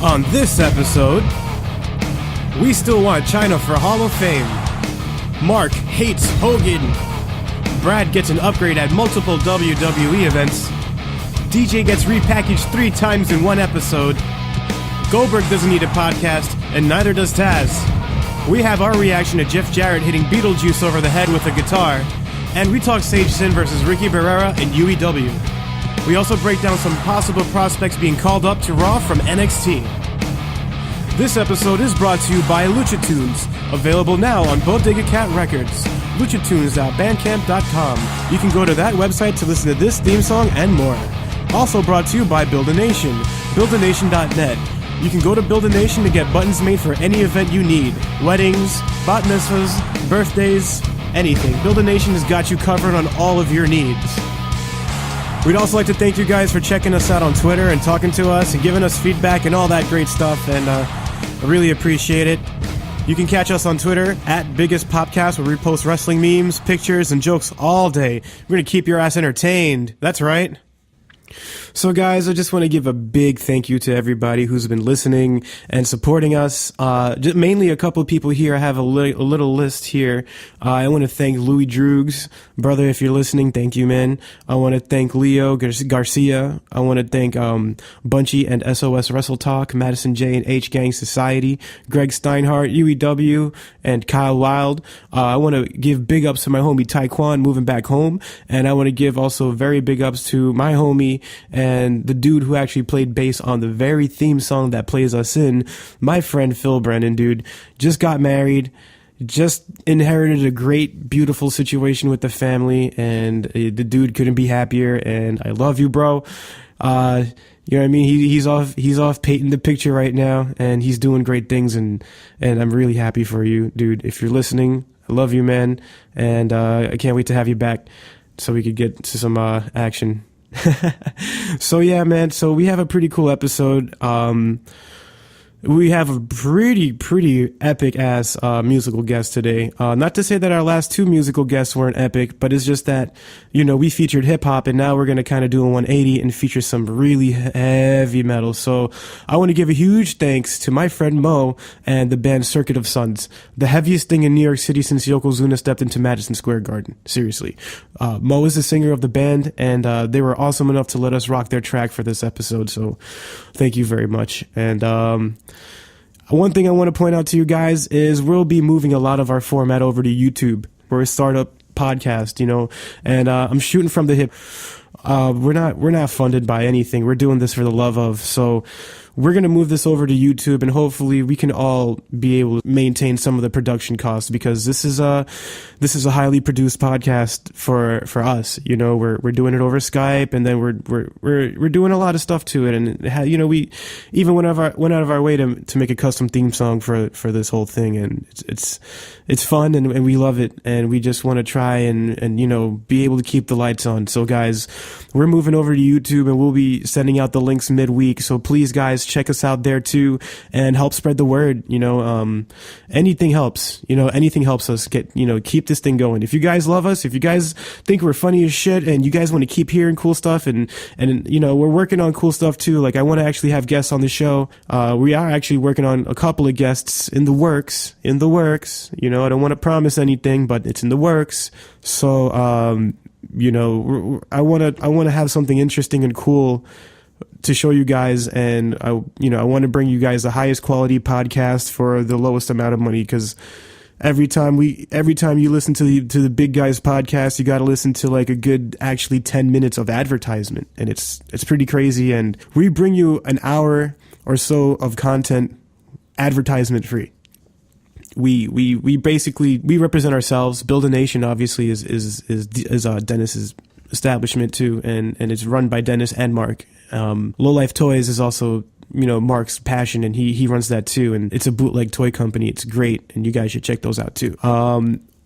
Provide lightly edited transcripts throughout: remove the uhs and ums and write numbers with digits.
On this episode, we still want China for Hall of Fame. Mark hates Hogan. Brad gets an upgrade at multiple WWE events. DJ gets repackaged 3 times in one episode. Goldberg doesn't need a podcast, and neither does Taz. We have our reaction to Jeff Jarrett hitting Beetlejuice over the head with a guitar. And we talk Sage Sin versus Ricky Barrera and UEW. We also break down some possible prospects being called up to Raw from NXT. This episode is brought to you by Lucha Tunes, available now on Bodega Cat Records. luchatunes.bandcamp.com. You can go to that website to listen to this theme song and more. Also brought to you by Build a Nation, buildanation.net. You can go to Build a Nation to get buttons made for any event you need. Weddings, bat mitzvahs, birthdays, anything. Build a Nation has got you covered on all of your needs. We'd also like to thank you guys for checking us out on Twitter and talking to us and giving us feedback and all that great stuff, and I really appreciate it. You can catch us on Twitter at Biggest Popcast, where we post wrestling memes, pictures, and jokes all day. We're going to keep your ass entertained. That's right. So guys, I just want to give a big thank you to everybody who's been listening and supporting us. Mainly a couple of people here. I have a little list here. I want to thank Louis Droogs. Brother, if you're listening, thank you, man. I want to thank Leo Garcia. I want to thank Bunchy and SOS Wrestle Talk, Madison J and H Gang Society, Greg Steinhardt, UEW, and Kyle Wilde. I want to give big ups to my homie Taekwon moving back home. And I want to give also very big ups to my homie and the dude who actually played bass on the very theme song that plays us in, my friend Phil Brennan, dude. Just got married, just inherited a great, beautiful situation with the family, and the dude couldn't be happier, and I love you, bro. You know what I mean? He's off painting the picture right now, and he's doing great things, and I'm really happy for you, dude. If you're listening, I love you, man, and I can't wait to have you back so we could get to some action. So yeah, man, so we have a pretty cool episode. We have a pretty epic ass musical guest today. Not to say that our last 2 musical guests weren't epic, but it's just that, you know, we featured hip hop, and now we're gonna kind of do a 180 and feature some really heavy metal. So I want to give a huge thanks to my friend Mo and the band Circuit of Suns, the heaviest thing in New York City since Yokozuna stepped into Madison Square Garden. Seriously, Mo is the singer of the band, and they were awesome enough to let us rock their track for this episode. So thank you very much. And one thing I want to point out to you guys is we'll be moving a lot of our format over to YouTube. We're a startup podcast, you know, and I'm shooting from the hip. We're not funded by anything. We're doing this for the love of. So we're going to move this over to YouTube, and hopefully we can all be able to maintain some of the production costs, because this is a highly produced podcast for us. You know, we're doing it over Skype, and then we're doing a lot of stuff to it. And you know, we even went out of our way to make a custom theme song for this whole thing, and it's fun, and we love it, and we just want to try and you know, be able to keep the lights on. So guys, we're moving over to YouTube, and we'll be sending out the links midweek. So please, guys, check us out there too, and help spread the word. You know, anything helps. You know, anything helps us keep this thing going. If you guys love us, if you guys think we're funny as shit, and you guys want to keep hearing cool stuff, and you know, we're working on cool stuff too. Like, I want to actually have guests on the show. We are actually working on a couple of guests in the works. You know, I don't want to promise anything, but it's in the works. So, you know, I want to have something interesting and cool to show you guys, and I want to bring you guys the highest quality podcast for the lowest amount of money, because every time you listen to the big guys podcast, you got to listen to like a good actually 10 minutes of advertisement, and it's pretty crazy. And we bring you an hour or so of content advertisement free. We basically represent ourselves. Build a Nation obviously is Dennis's establishment too, and it's run by Dennis and Mark. Low Life Toys is also, you know, Mark's passion, and he runs that too, and it's a bootleg toy company. It's great, and you guys should check those out too.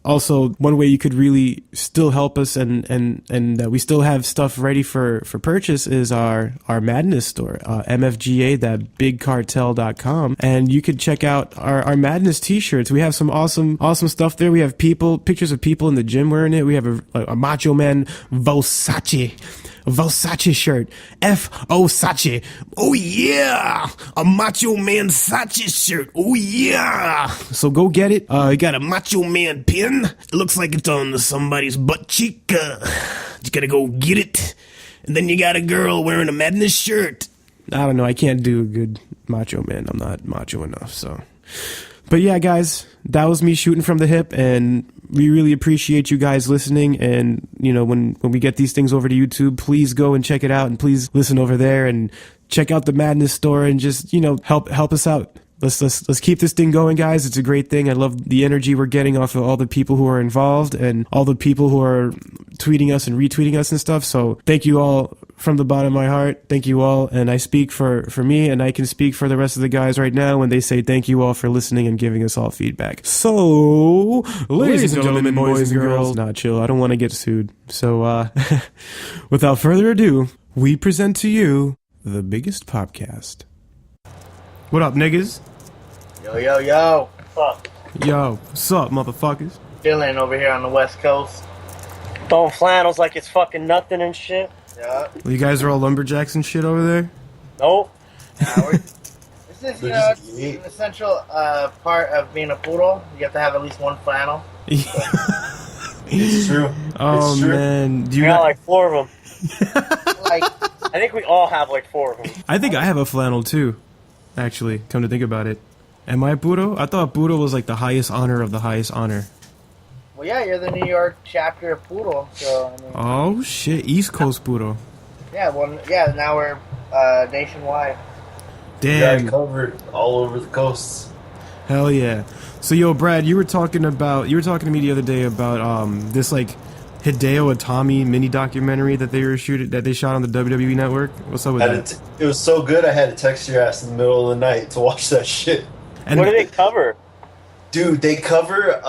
Also, one way you could really still help us, and we still have stuff ready for purchase, is our Madness store, MFGA, that bigcartel.com, and you could check out our Madness t-shirts. We have some awesome stuff there. We have pictures of people in the gym wearing it. We have a Macho Man Versace Versace shirt. F.O. Sachi. Oh yeah! A Macho Man Sachi shirt. Oh yeah! So go get it. You got a Macho Man pin. It looks like it's on somebody's butt cheek. You gotta go get it. And then you got a girl wearing a Madness shirt. I don't know. I can't do a good Macho Man. I'm not macho enough, so. But yeah, guys, that was me shooting from the hip, and we really appreciate you guys listening. And, you know, when we get these things over to YouTube, please go and check it out, and please listen over there and check out the Madness store and just, you know, help us out. Let's keep this thing going, guys. It's a great thing. I love the energy we're getting off of all the people who are involved and all the people who are tweeting us and retweeting us and stuff. So thank you all from the bottom of my heart. Thank you all. And I speak for me, and I can speak for the rest of the guys right now when they say thank you all for listening and giving us all feedback. So, ladies and gentlemen, boys and girls, nah, chill. I don't want to get sued. So, without further ado, we present to you the biggest Popcast. What up, niggas? Yo. Fuck. Yo, what's up, motherfuckers? Chilling over here on the West Coast. Throwing flannels like it's fucking nothing and shit. Yeah. You guys are all lumberjacks and shit over there? Nope. This is, an essential part of being a poodle. You have to have at least one flannel. It's true. Oh, it's true. Man. We got like 4 of them. I think we all have like 4 of them. I think I have a flannel too, actually, come to think about it. Am I Puro? I thought Puro was like the highest honor of the highest honor. Well, yeah, you're the New York chapter of Poodle, so, I mean... Oh, shit. East Coast Puro. Yeah, now we're nationwide. Damn. We got covered all over the coasts. Hell yeah. So, yo, Brad, you were talking to me the other day about this, like, Hideo Itami mini documentary that they shot on the WWE Network. What's up with that? It was so good, I had to text your ass in the middle of the night to watch that shit. And what do they cover? Dude, they cover...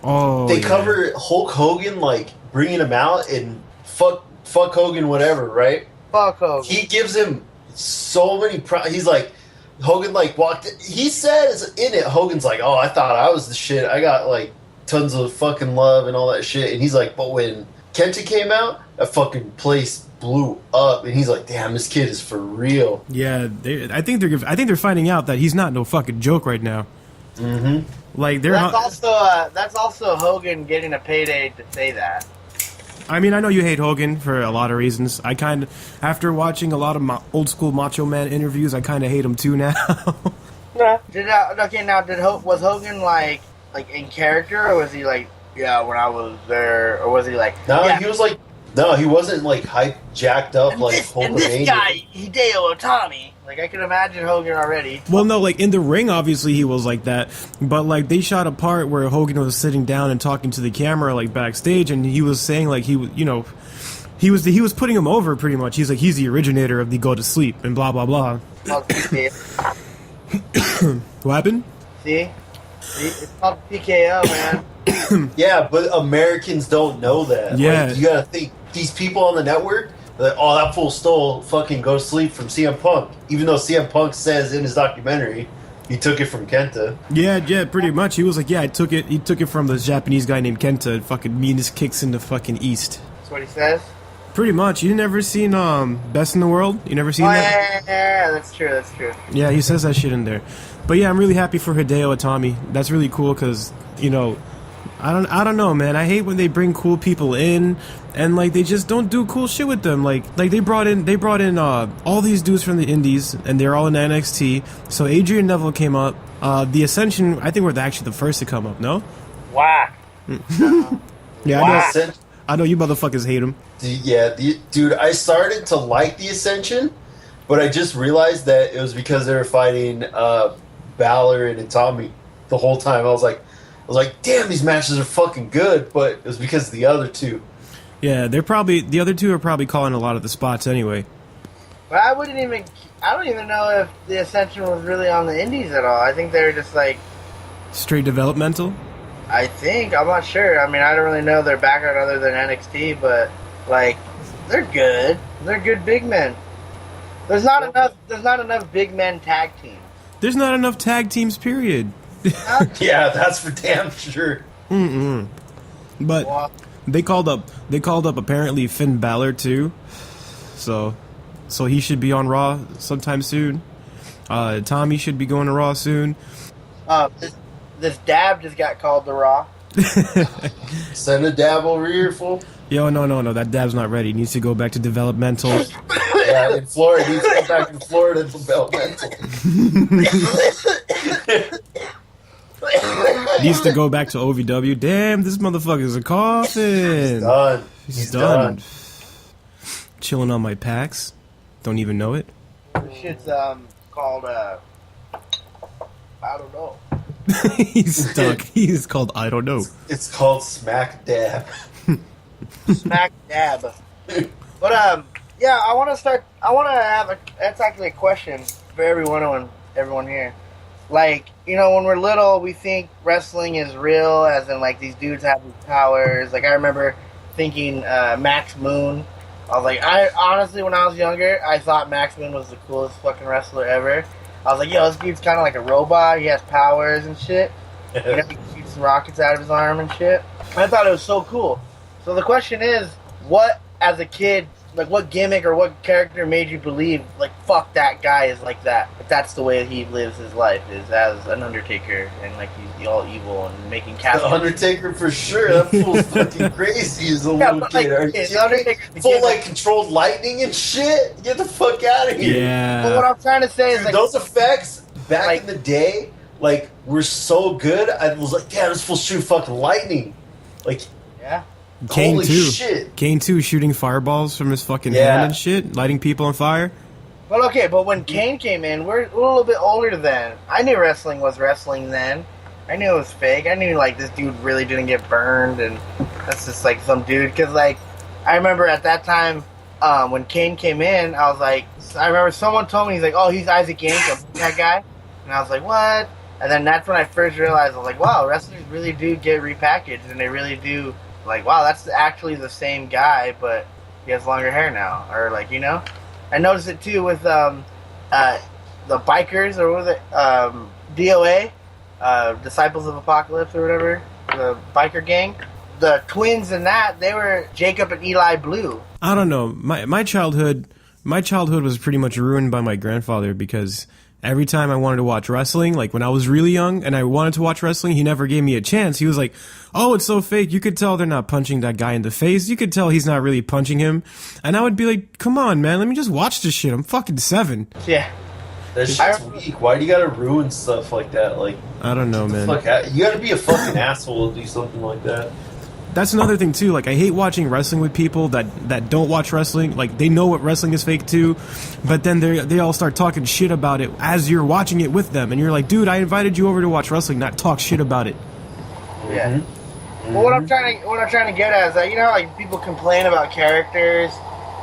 cover Hulk Hogan, like, bringing him out and fuck Hogan, whatever, right? Fuck Hogan. He gives him so many... he's like... Hogan, like, walked... He says in it, Hogan's like, oh, I thought I was the shit. I got, like, tons of fucking love and all that shit. And he's like, but when Kenta came out, that fucking place blew up. And he's like, damn, this kid is for real. Yeah, I think they're finding out that he's not no fucking joke right now. Mm-hmm. Like that's also Hogan getting a payday to say that. I mean, I know you hate Hogan for a lot of reasons. I kind of, after watching a lot of old school Macho Man interviews, I kind of hate him too now. Nah. Was Hogan like in character, or was he like, yeah, when I was there, or was he like? No, yeah. He was like, no, he wasn't like hype jacked up and like Hulkamania. And this guy, Hideo Itami. Like, I can imagine Hogan already. Well, no, like, in the ring, obviously, he was like that. But, like, they shot a part where Hogan was sitting down and talking to the camera, like, backstage, and he was saying, like, he was putting him over, pretty much. He's like, he's the originator of the go to sleep, and blah, blah, blah. What happened? See? It's called PKO, man. Yeah, but Americans don't know that. Yeah. Like, you gotta think, these people on the network... Like, oh, that fool stole fucking Go to Sleep from CM Punk. Even though CM Punk says in his documentary he took it from Kenta. Yeah, pretty much. He was like, yeah, I took it. He took it from this Japanese guy named Kenta. Fucking meanest kicks in the fucking East. That's what he says? Pretty much. You never seen Best in the World? You never seen that? Yeah, that's true. Yeah, he says that shit in there. But yeah, I'm really happy for Hideo Itami. That's really cool because, you know, I don't know, man. I hate when they bring cool people in and like they just don't do cool shit with them. Like they brought in all these dudes from the indies and they're all in NXT. So Adrian Neville came up. The Ascension, I think we're actually the first to come up. No? Whack. Yeah, I know you motherfuckers hate him. Yeah, dude, I started to like the Ascension, but I just realized that it was because they were fighting Balor and Itami the whole time. I was like, damn, these matches are fucking good, but it was because of the other two. Yeah, the other two are probably calling a lot of the spots anyway. But I don't even know if the Ascension was really on the indies at all. I think they were just like... Straight developmental? I'm not sure. I mean, I don't really know their background other than NXT, but, like, they're good. They're good big men. There's not enough big men tag teams. There's not enough tag teams, period. Yeah, that's for damn sure. But They called up apparently Finn Balor too. So he should be on Raw sometime soon. Tommy should be going to Raw soon. This Dab just got called to Raw. Send a Dab over here, fool. Yo, no, that Dab's not ready. He needs to go back to developmental. Yeah, in Florida. He needs to go back in Florida to developmental. Needs to go back to OVW. Damn, this motherfucker's a coffin. He's done. Chilling on my packs. Don't even know it. This shit's called I don't know. He's stuck. He's called I don't know. It's called Smack Dab. Smack Dab. But yeah, I want to have that's actually a question for everyone here. Like, you know, when we're little, we think wrestling is real, as in like these dudes have these powers. Like I remember thinking Max Moon. I was like, honestly, when I was younger, I thought Max Moon was the coolest fucking wrestler ever. I was like, yo, this dude's kind of like a robot. He has powers and shit. You know, he shoots rockets out of his arm and shit. I thought it was so cool. So the question is, what, as a kid, like what gimmick or what character made you believe, like, fuck, that guy is like that? But that's the way he lives his life, is as an Undertaker, and like he's all evil and making cats. The Undertaker for sure. That fool's fucking crazy as a little kid. Are you kidding? Full like controlled lightning and shit. Get the fuck out of here. Yeah. But what I'm trying to say is, like, those effects back in the day, like, were so good. I was like, damn, this fool's shooting fucking lightning. Like, yeah. Kane holy too. Shit. Kane too, shooting fireballs from his fucking hand and shit, lighting people on fire. Well, okay, but when Kane came in, we're a little bit older then. I knew wrestling was wrestling then. I knew it was fake. I knew, like, this dude really didn't get burned, and that's just, like, some dude. Because, like, I remember at that time, when Kane came in, I was like, I remember someone told me, he's like, oh, he's Isaac Yankem, that guy. And I was like, what? And then that's when I first realized, I was like, wow, wrestlers really do get repackaged, and they really do, like, wow, that's actually the same guy, but he has longer hair now. Or, like, you know? I noticed it too with the bikers, or what was it? DOA, Disciples of Apocalypse or whatever, the biker gang. The twins in that, they were Jacob and Eli Blue. I don't know. My childhood was pretty much ruined by my grandfather, because every time I wanted to watch wrestling, like when I was really young and I wanted to watch wrestling, he never gave me a chance. He was like, oh, it's so fake. You could tell they're not punching that guy in the face. You could tell he's not really punching him. And I would be like, come on, man, let me just watch this shit. I'm fucking 7. Yeah. That shit's weak. Why do you gotta ruin stuff like that? Like, I don't know, man. You gotta be a fucking asshole to do something like that. That's another thing too. Like, I hate watching wrestling with people that don't watch wrestling. Like, they know what wrestling is fake too, but then they all start talking shit about it as you're watching it with them, and you're like, dude, I invited you over to watch wrestling, not talk shit about it. Yeah. Mm-hmm. Well, what I'm trying to get at is that, you know, like, people complain about characters,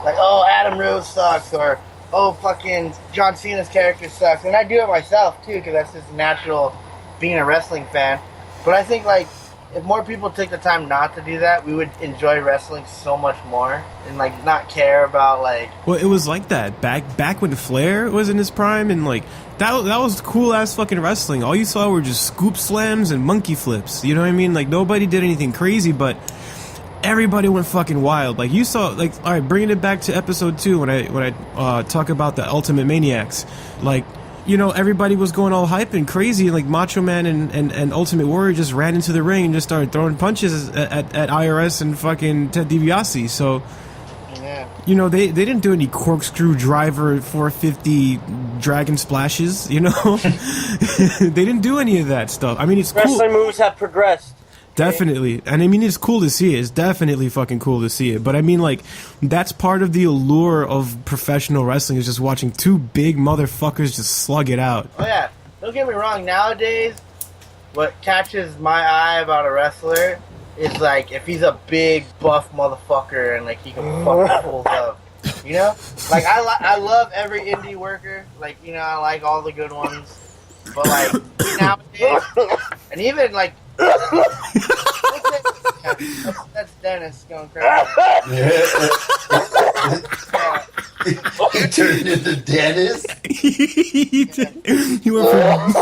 like, oh, Adam Rose sucks, or oh, fucking John Cena's character sucks, and I do it myself too, because that's just natural being a wrestling fan. But I think, like, if more people took the time not to do that, we would enjoy wrestling so much more, and, like, not care about, like... Well, it was like that back when Flair was in his prime, and, like, that was cool ass fucking wrestling. All you saw were just scoop slams and monkey flips. You know what I mean? Like, nobody did anything crazy, but everybody went fucking wild. Like, you saw, like, all right, bringing it back to episode 2 when I talk about the Ultimate Maniacs, like, you know, everybody was going all hype and crazy, like Macho Man and Ultimate Warrior just ran into the ring and just started throwing punches at IRS and fucking Ted DiBiase. So, yeah, you know, they didn't do any corkscrew driver 450 dragon splashes, you know? They didn't do any of that stuff. I mean, it's cool. Wrestling moves have progressed. Definitely. And I mean, it's cool to see it. It's definitely fucking cool to see it. But I mean, like, that's part of the allure of professional wrestling, is just watching two big motherfuckers just slug it out. Oh, yeah. Don't get me wrong. Nowadays, what catches my eye about a wrestler is, like, if he's a big, buff motherfucker and, like, he can fucking pull up. You know? Like, I love every indie worker. Like, you know, I like all the good ones. But, like, nowadays, and even, like, that's Dennis going crazy. You turned into Dennis? He went from...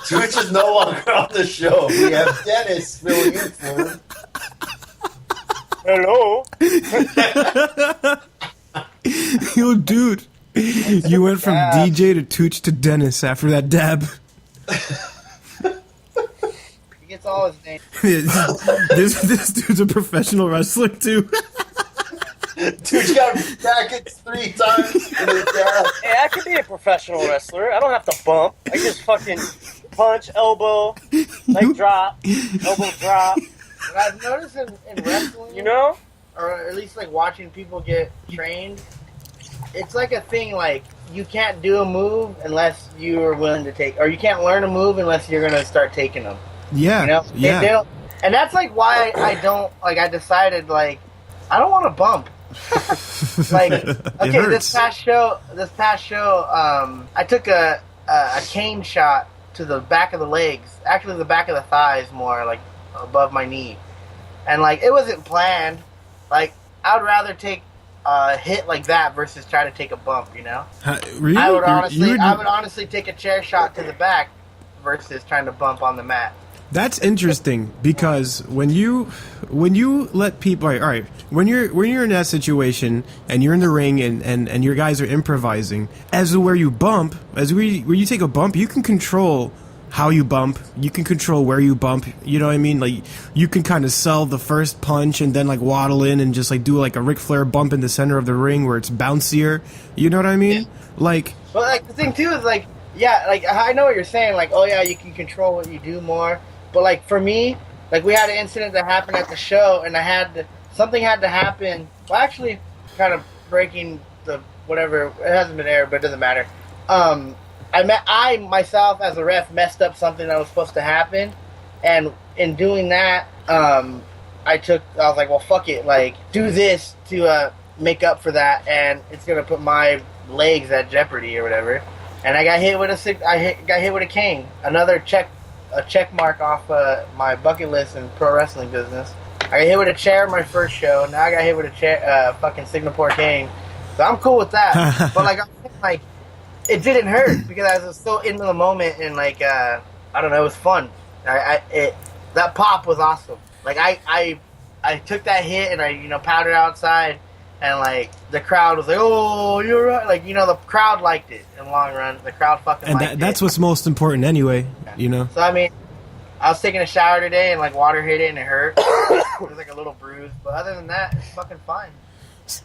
Twitch Tooch is no longer on the show. We have Dennis filling in for him. Hello. Yo, dude, you went from DJ to Tooch to Dennis after that dab. He gets all his names. this dude's a professional wrestler too. Tooch got brackets 3 times in his dab. Hey, I could be a professional wrestler. I don't have to bump. I just fucking punch, elbow, leg drop, elbow drop. What I've noticed in wrestling, You know? or at least like watching people get trained, it's like a thing like you can't do a move unless you are willing to take, or you can't learn a move unless you're gonna start taking them. Yeah, You know? yeah. They don't, and that's like why I don't like. I decided like I don't want to bump. Like okay, hurts. this past show, I took a cane shot to the back of the legs, actually the back of the thighs, more like above my knee, and like it wasn't planned. Like I would rather take a hit like that versus try to take a bump. You know, Really? I would You honestly take a chair shot to the back versus trying to bump on the mat. That's interesting because when you let people, all right, when you're in that situation and you're in the ring and your guys are improvising, as to where you bump, where you take a bump, you can control how you bump, you can control where you bump, you know what I mean? Like you can kind of sell the first punch and then like waddle in and just like do like a Ric Flair bump in the center of the ring where it's bouncier, you know what I mean? Yeah. Like, But like the thing too is like, yeah, like I know what you're saying, like, oh yeah, you can control what you do more. But like for me, like we had an incident that happened at the show, and something had to happen. Well, actually, kind of breaking the whatever. It hasn't been aired, but it doesn't matter. I myself as a ref messed up something that was supposed to happen, and in doing that, I was like, well, fuck it, like do this to make up for that, and it's gonna put my legs at jeopardy or whatever. And I got hit with a cane, another check mark off my bucket list in pro wrestling business. I got hit with a chair my first show. Now I got hit with a chair, fucking Singapore cane. So I'm cool with that. But like it didn't hurt because I was so into the moment, and like I don't know, it was fun. That pop was awesome. Like I took that hit and I powdered outside, and like the crowd was like, "Oh, you're right." Like the crowd liked it in the long run. The crowd fucking liked it. that's what's most important anyway, you know. So I mean, I was taking a shower today and like water hit it and it hurt. It was like a little bruise, but other than that, it's fucking fine.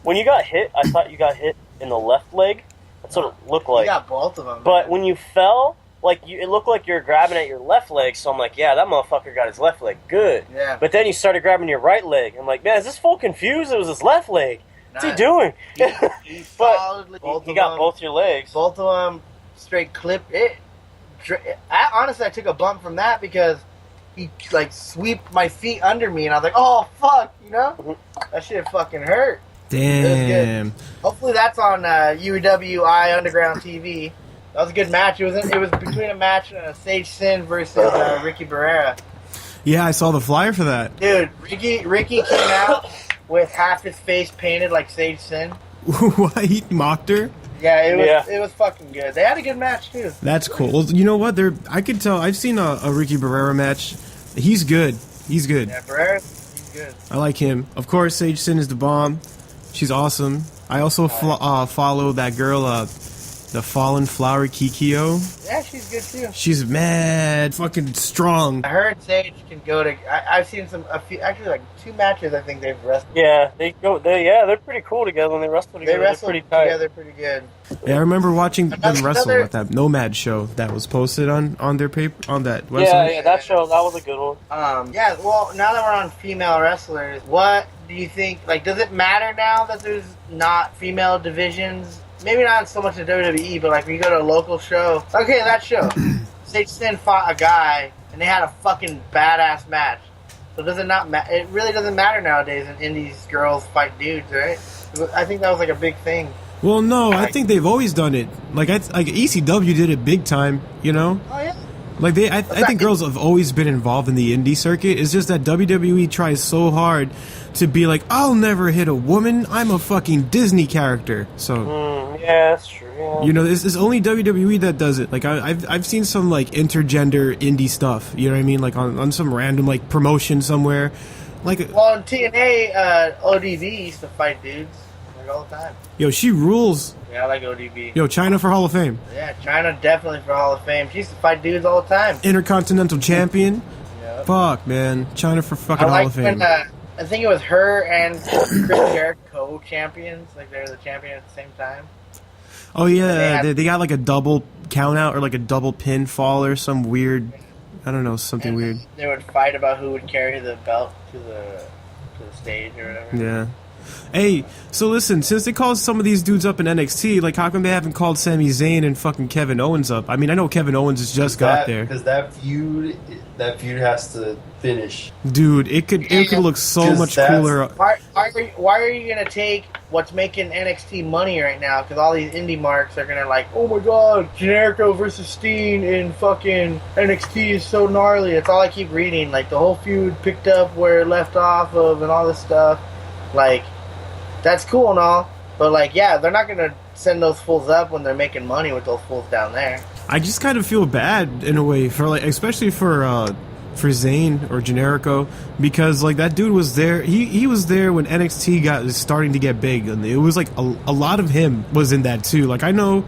When you got hit, I thought you got hit in the left leg. That's what it looked like. You got both of them. But when you fell, it looked like you were grabbing at your left leg, so I'm like, yeah, that motherfucker got his left leg good. Yeah. But then you started grabbing your right leg. I'm like, man, is this fool confused? It was his left leg. What's he doing? He solidly, you got both your legs. Both of them straight clipped it. Honestly, I took a bump from that because he like swept my feet under me, and I was like, "Oh fuck," That shit fucking hurt. Damn. Hopefully, that's on UWI Underground TV. That was a good match. It was between a match Sage Sin versus Ricky Barrera. Yeah, I saw the flyer for that. Dude, Ricky came out with half his face painted like Sage Sin. What? He mocked her? Yeah, it was fucking good. They had a good match too. That's cool. Well, you know what? I could tell. I've seen a Ricky Barrera match. He's good. He's good. Yeah, Barrera's good. I like him. Of course, Sage Sin is the bomb. She's awesome. I also follow that girl, the Fallen Flower Kikyo. Yeah, she's good too. She's mad fucking strong. I heard Sage can go to. I've seen a few, actually like 2 matches. I think they've wrestled. Yeah, they're pretty cool together when they wrestle together. They wrestle pretty tight. together pretty good. Yeah, I remember watching them wrestle at that Nomad show that was posted on their paper on that website. Yeah, that show, that was a good one. Yeah, well, now that we're on female wrestlers, what do you think? Like, does it matter now that there's not female divisions? Maybe not so much in WWE, but like when you go to a local show. Okay, that show. Sage Sin fought a guy, and they had a fucking badass match. So does it not matter? It really doesn't matter nowadays in indies girls fight dudes, right? I think that was like a big thing. Well, no, I think they've always done it. Like ECW did it big time, you know? Oh, yeah. Like I think girls have always been involved in the indie circuit. It's just that WWE tries so hard to be like, I'll never hit a woman. I'm a fucking Disney character. So yeah, that's true. Yeah. You know, it's only WWE that does it. Like I've seen some like intergender indie stuff. You know what I mean? Like on some random like promotion somewhere. Like well, in TNA, ODB used to fight dudes like all the time. Yo, she rules. Yeah, I like ODB. Yo, China for Hall of Fame. Yeah, China definitely for Hall of Fame. She used to fight dudes all the time. Intercontinental champion. Yep. Fuck, man. China for fucking Hall of Fame. When, I think it was her and Chris Jericho champions. Like they were the champion at the same time. Oh yeah, they got like a double count out or like a double pinfall or some weird, I don't know, something weird. They would fight about who would carry the belt to the stage or whatever. Yeah. Hey, so listen, since they called some of these dudes up in NXT, like how come they haven't called Sami Zayn and fucking Kevin Owens up? I mean, I know Kevin Owens has just got there. Because that feud has to finish. Dude, it could look so much cooler. Why are you gonna take what's making NXT money right now? Because all these indie marks are gonna like, oh my god, Generico versus Steen in fucking NXT is so gnarly. That's all I keep reading. Like the whole feud picked up where it left off of and all this stuff. Like, that's cool and all, but like, yeah, they're not gonna send those fools up when they're making money with those fools down there. I just kind of feel bad in a way for like, especially for Zayn or Generico, because like that dude was there. He was there when NXT was starting to get big, and it was like a lot of him was in that too. Like I know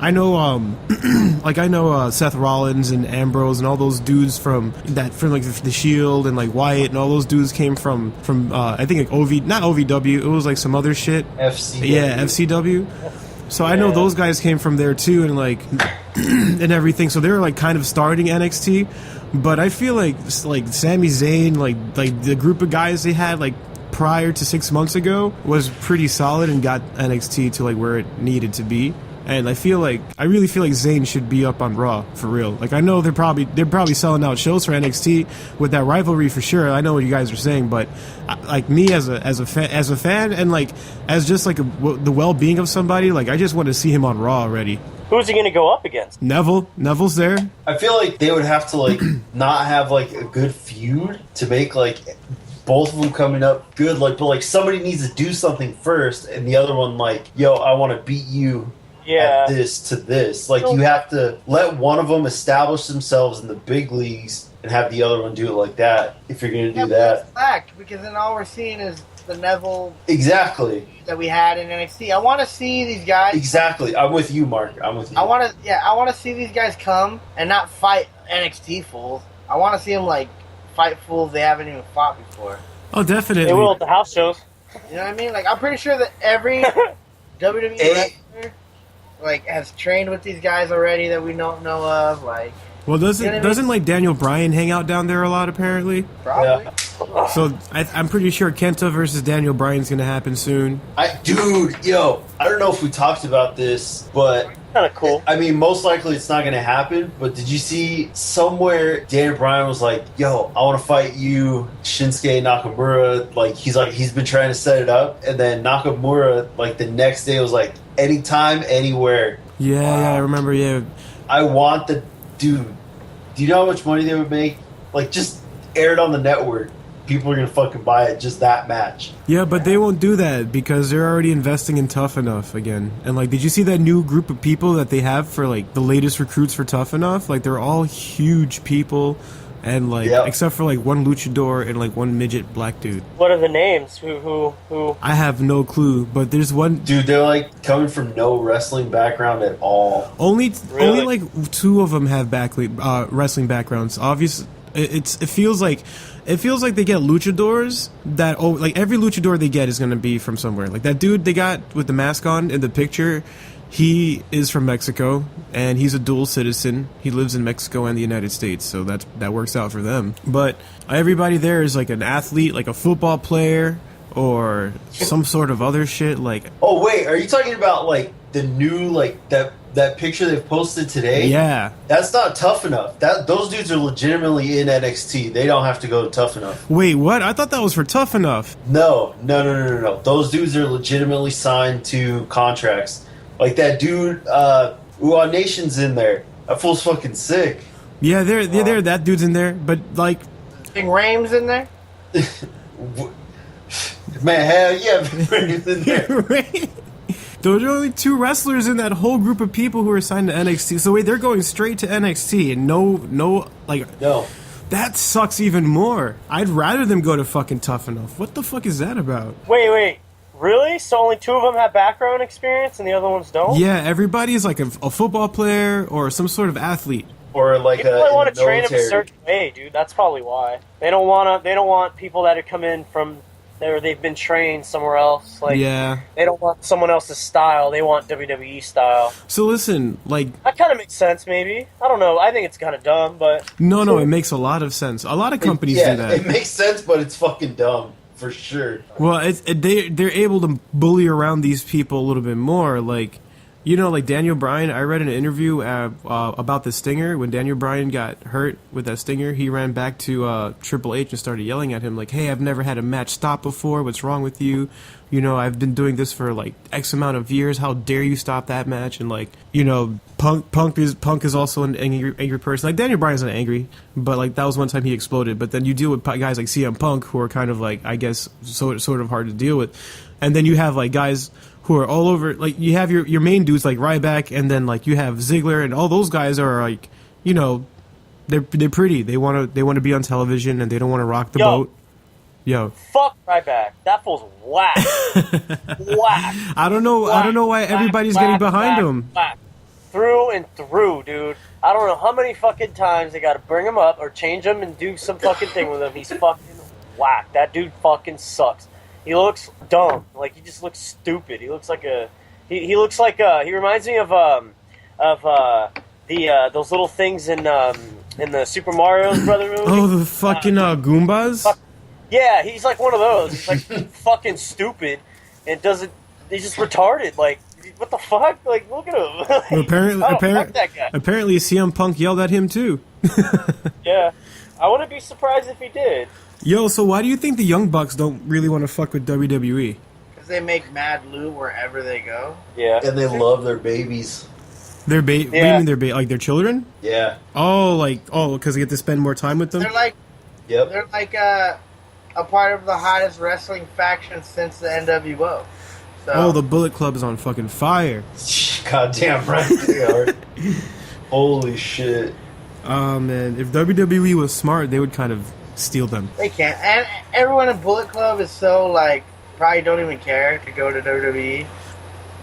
Seth Rollins and Ambrose and all those dudes from like the Shield and like Wyatt and all those dudes came from I think like not OVW, it was like some other shit. FCW. Yeah, FCW. So I know those guys came from there too, and like and everything. So they were like kind of starting NXT, but I feel like Sami Zayn, like the group of guys they had like prior to 6 months ago was pretty solid and got NXT to like where it needed to be. And I really feel like Zayn should be up on Raw for real. Like I know they're probably selling out shows for NXT with that rivalry for sure. I know what you guys are saying, but like me as a fan and like as just like the well-being of somebody, like I just want to see him on Raw already. Who's he going to go up against? Neville's there. I feel like they would have to like not have like a good feud to make like both of them coming up good. Like, but like somebody needs to do something first, and the other one like, yo, I want to beat you. Yeah. At this to this. Like, you have to let one of them establish themselves in the big leagues and have the other one do it like that, if you're going to do that. Fact, because then all we're seeing is the Neville exactly that we had in NXT. I want to see these guys. Exactly. I'm with you, Mark. I'm with you. I want to see these guys come and not fight NXT fools. I want to see them, like, fight fools they haven't even fought before. Oh, definitely. They will at the house shows. You know what I mean? Like, I'm pretty sure that every WWE wrestler like has trained with these guys already that we don't know of. Like, well, doesn't like Daniel Bryan hang out down there a lot apparently? Probably. Yeah. So I'm pretty sure Kenta versus Daniel Bryan's gonna happen soon. I don't know if we talked about this, but kind of cool. I mean, most likely it's not gonna happen. But did you see somewhere Daniel Bryan was like, "Yo, I want to fight you, Shinsuke Nakamura." Like he's been trying to set it up, and then Nakamura like the next day was like, "Anytime, anywhere." Yeah, Wow. yeah, I remember. Yeah, I want the dude. Do you know how much money they would make? Like, just air it on the network. People are gonna fucking buy it. Just that match. yeah, but they won't do that because they're already investing in Tough Enough again. And like, did you see that new group of people that they have for like the latest recruits for Tough Enough? Like, they're all huge people, and like, except for like one luchador and like one midget black dude. What are the names? Who? I have no clue, but there's one Dude, they're like coming from no wrestling background at all. only Really? like two of them have wrestling backgrounds. Obviously, it feels like they get luchadors that like every luchador they get is going to be from somewhere. Like that dude they got with the mask on in the picture, he is from Mexico and he's a dual citizen. He lives in Mexico and the United States, so that works out for them. But everybody there is like an athlete, like a football player or some sort of other shit. Like, Oh wait, are you talking about like the new like that picture they've posted today? yeah. That's not Tough Enough. Those dudes are legitimately in NXT. They don't have to go to Tough Enough. Wait, what? I thought that was for Tough Enough. No. Those dudes are legitimately signed to contracts. Like that dude, Nation's in there. That fool's fucking sick. Yeah, there. That dude's in there, but like, Big Rames in there. Man, hell yeah, Brady's in there. right? Those are only 2 wrestlers in that whole group of people who are signed to NXT. So wait, they're going straight to NXT and no. That sucks even more. I'd rather them go to fucking Tough Enough. What the fuck is that about? Wait. Really? So only 2 of them have background experience and the other ones don't? Yeah, everybody's like a football player or some sort of athlete. Or like People want to train them a certain way, dude. That's probably why. They don't want people that have come in from there. They've been trained somewhere else. Like, yeah. They don't want someone else's style. They want WWE style. So listen, like, that kind of makes sense. Maybe, I don't know. I think it's kind of dumb, but no, it makes a lot of sense. A lot of companies do that. It makes sense, but it's fucking dumb for sure. Well, they're able to bully around these people a little bit more, like. You know, like Daniel Bryan, I read an interview about the Stinger. When Daniel Bryan got hurt with that Stinger, he ran back to Triple H and started yelling at him like, hey, I've never had a match stop before. What's wrong with you? You know, I've been doing this for like X amount of years. How dare you stop that match? And like, you know, Punk is also an angry person. Like Daniel Bryan's not angry, but like that was one time he exploded. But then you deal with guys like CM Punk who are kind of like, I guess, sort of hard to deal with. And then you have like guys who are all over, like you have your main dudes like Ryback, and then like you have Ziggler, and all those guys are like, you know, they're pretty. They want to be on television, and they don't want to rock the boat. Yo, fuck Ryback. That fool's whack. Whack. I don't know why everybody's getting behind him. Whack. Through and through, dude. I don't know how many fucking times they got to bring him up or change him and do some fucking thing with him. He's fucking whack. That dude fucking sucks. He looks dumb. Like, he just looks stupid. He looks like he looks like he reminds me of those little things in the Super Mario Brother movie. Oh, the fucking Goombas? Yeah, he's like one of those. He's like fucking stupid and he's just retarded. Like, what the fuck? Like, look at him. Like, apparently CM Punk yelled at him too. Yeah. I wouldn't be surprised if he did. Yo, so why do you think the Young Bucks don't really want to fuck with WWE? Because they make mad loot wherever they go. Yeah. And they love their babies. What do you mean like their children? Yeah. Because they get to spend more time with them? They're like, yep. They're like a part of the hottest wrestling faction since the NWO. So. The Bullet Club is on fucking fire. Goddamn right they are. Holy shit. Oh, man. If WWE was smart, they would kind of steal them. They can't. And everyone in Bullet Club is so, like, probably don't even care to go to WWE.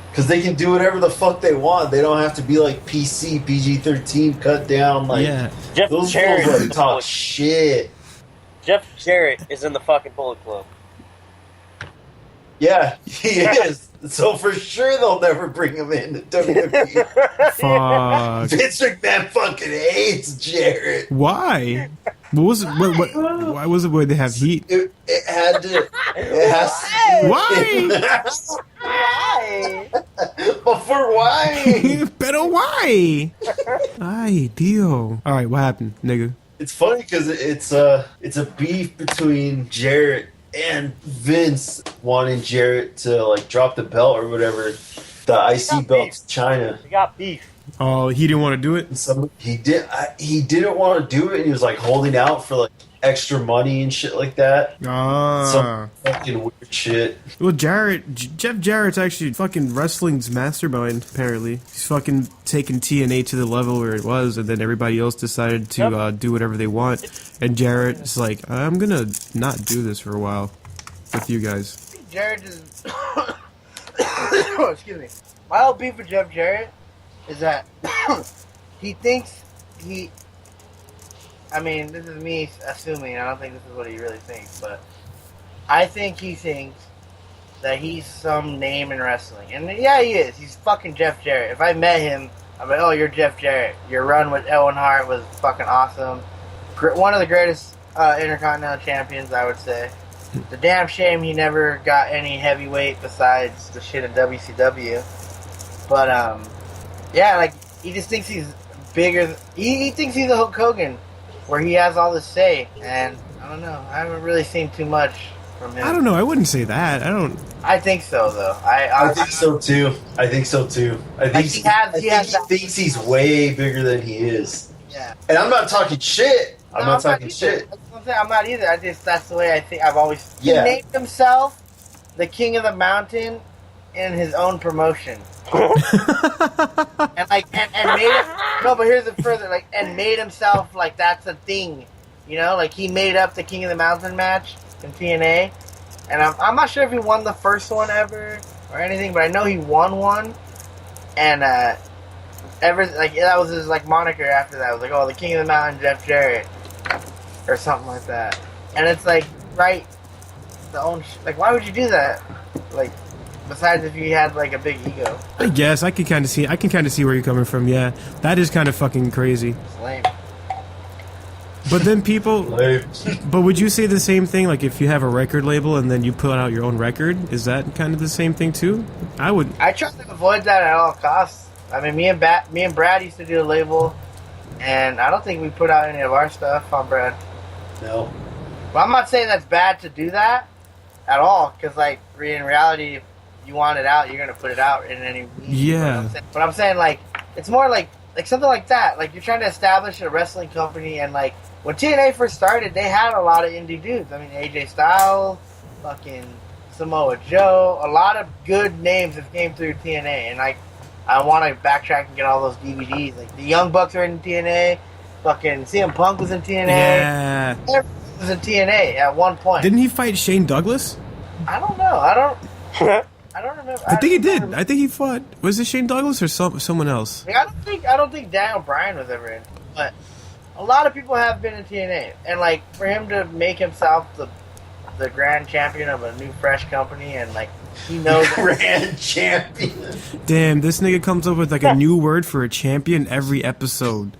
Because they can do whatever the fuck they want. They don't have to be, like, PC, PG-13, cut down. Like, yeah. Jeff those Jarrett fools like talk shit. Jeff Jarrett is in the fucking Bullet Club. Yeah, he is. So for sure they'll never bring him into WWE. Fuck. Vince McMahon fucking hates Jarrett. Why? Why was it where they have heat? It had to. It has. Why? Why? But for why? Pero why? Ay, Dio. All right, what happened, nigga? It's funny because it's a beef between Jarrett and Vince wanting Jarrett to like drop the belt or whatever. The IC belt to China. They got beef. Oh, he didn't want to do it? He didn't want to do it, and he was like holding out for like extra money and shit like that. Some fucking weird shit. Well, Jeff Jarrett's actually fucking wrestling's mastermind, apparently. He's fucking taking TNA to the level where it was, and then everybody else decided to do whatever they want. And Jarrett's like, I'm gonna not do this for a while with you guys. Jarrett is... Excuse me. My whole beef with Jeff Jarrett is that he thinks he... I mean, this is me assuming. I don't think this is what he really thinks, but I think he thinks that he's some name in wrestling. And yeah, he is. He's fucking Jeff Jarrett. If I met him, I'm like, oh, you're Jeff Jarrett. Your run with Owen Hart was fucking awesome. One of the greatest Intercontinental champions, I would say. It's a damn shame he never got any heavyweight besides the shit in WCW. But, yeah, like, he just thinks he's bigger. He thinks he's a Hulk Hogan, where he has all the say, and I don't know. I haven't really seen too much from him. I don't know. I wouldn't say that. I think so, though. I think so too. I think he thinks he's way bigger than he is. Yeah. And I'm not talking shit. I'm No, not talking either. shit. That's what I'm saying. I'm not either. I just that's the way I think. I've always he Yeah. named himself the King of the Mountain in his own promotion, and like and made it. No, but here's the further like and made himself like that's a thing, you know. Like he made up the King of the Mountain match in TNA, and I'm not sure if he won the first one ever or anything, but I know he won one, and that was his like moniker after that. It was like, oh, the King of the Mountain, Jeff Jarrett, or something like that. And it's like, right, like, why would you do that? Like, besides if you had like a big ego. I guess I can kind of see where you're coming from. Yeah, that is kind of fucking crazy. It's lame. But then but would you say the same thing? Like if you have a record label and then you put out your own record, is that kind of the same thing too? I try to avoid that at all costs. I mean, me and Brad used to do a label, and I don't think we put out any of our stuff on Brad. No. Well, I'm not saying that's bad to do that at all, because like in reality, if you want it out, you're gonna put it out in any. Yeah. But I'm saying like it's more like something like that. Like you're trying to establish a wrestling company, and like when TNA first started, they had a lot of indie dudes. I mean, AJ Styles, fucking Samoa Joe, a lot of good names that came through TNA, and like I want to backtrack and get all those DVDs. Like the Young Bucks are in TNA, fucking CM Punk was in TNA. Yeah. Everyone was in TNA at one point. Didn't he fight Shane Douglas? I don't know. I don't remember. I think he did. I think he fought. Was it Shane Douglas or someone else? Like, I don't think Daniel Bryan was ever in, but a lot of people have been in TNA, and like for him to make himself the grand champion of a new fresh company, and like he knows grand champion. Damn, this nigga comes up with like a new word for a champion every episode.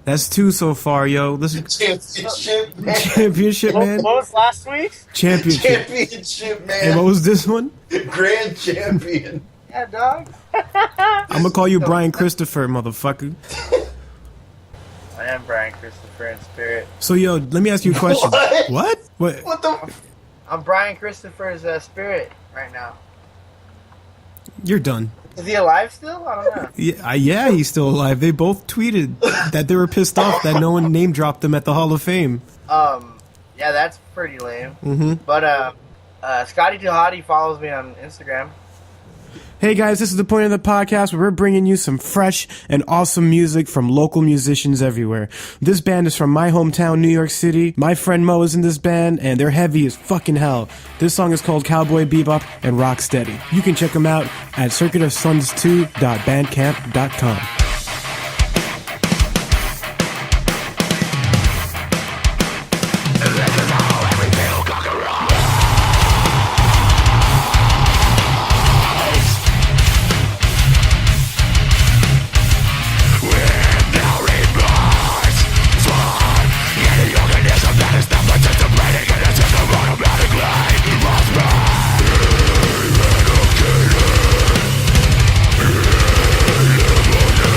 That's 2 so far, yo. Listen, Championship, man. Championship, man. What was last week's? Championship. Championship, man. And what was this one? Grand champion. yeah, dog. I'm gonna call you Brian Christopher, motherfucker. I am Brian Christopher in spirit. So, yo, let me ask you a question. What? What? What the? I'm Brian Christopher's spirit right now. You're done. Is he alive still? I don't know. Yeah, he's still alive. They both tweeted that they were pissed off that no one name dropped them at the Hall of Fame. Yeah, that's pretty lame. Mm-hmm. But Scotty Too Hottie follows me on Instagram. Hey guys, this is the point of the podcast where we're bringing you some fresh and awesome music from local musicians everywhere. This band is from my hometown, New York City. My friend Mo is in this band, and they're heavy as fucking hell. This song is called Cowboy Bebop and Rocksteady. You can check them out at circuitofsuns2.bandcamp.com. Live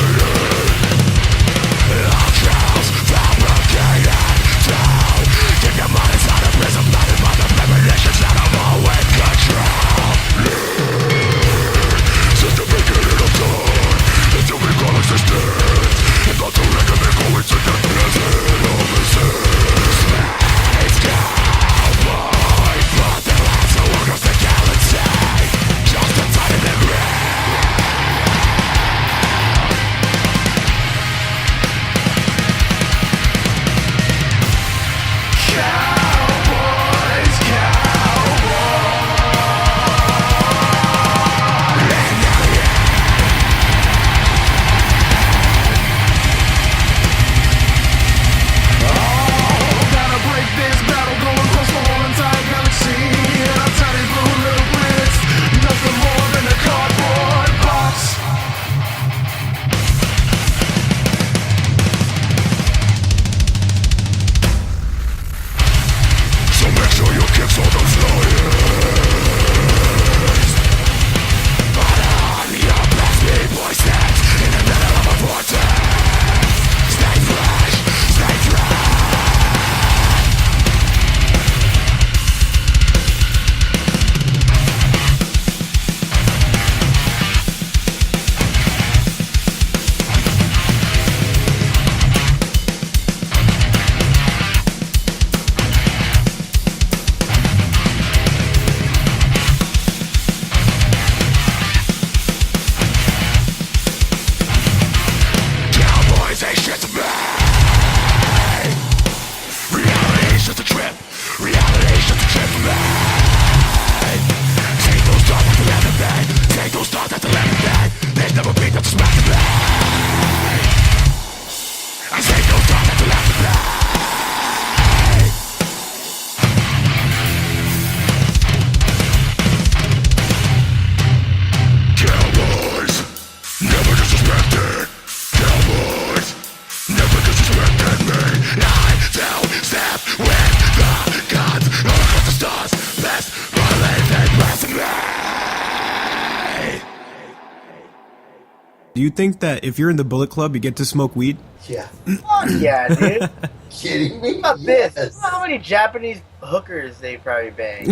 Do you think that if you're in the Bullet Club, you get to smoke weed? Yeah. Fuck yeah, dude. Kidding me? How about this? You know how many Japanese hookers they probably bang?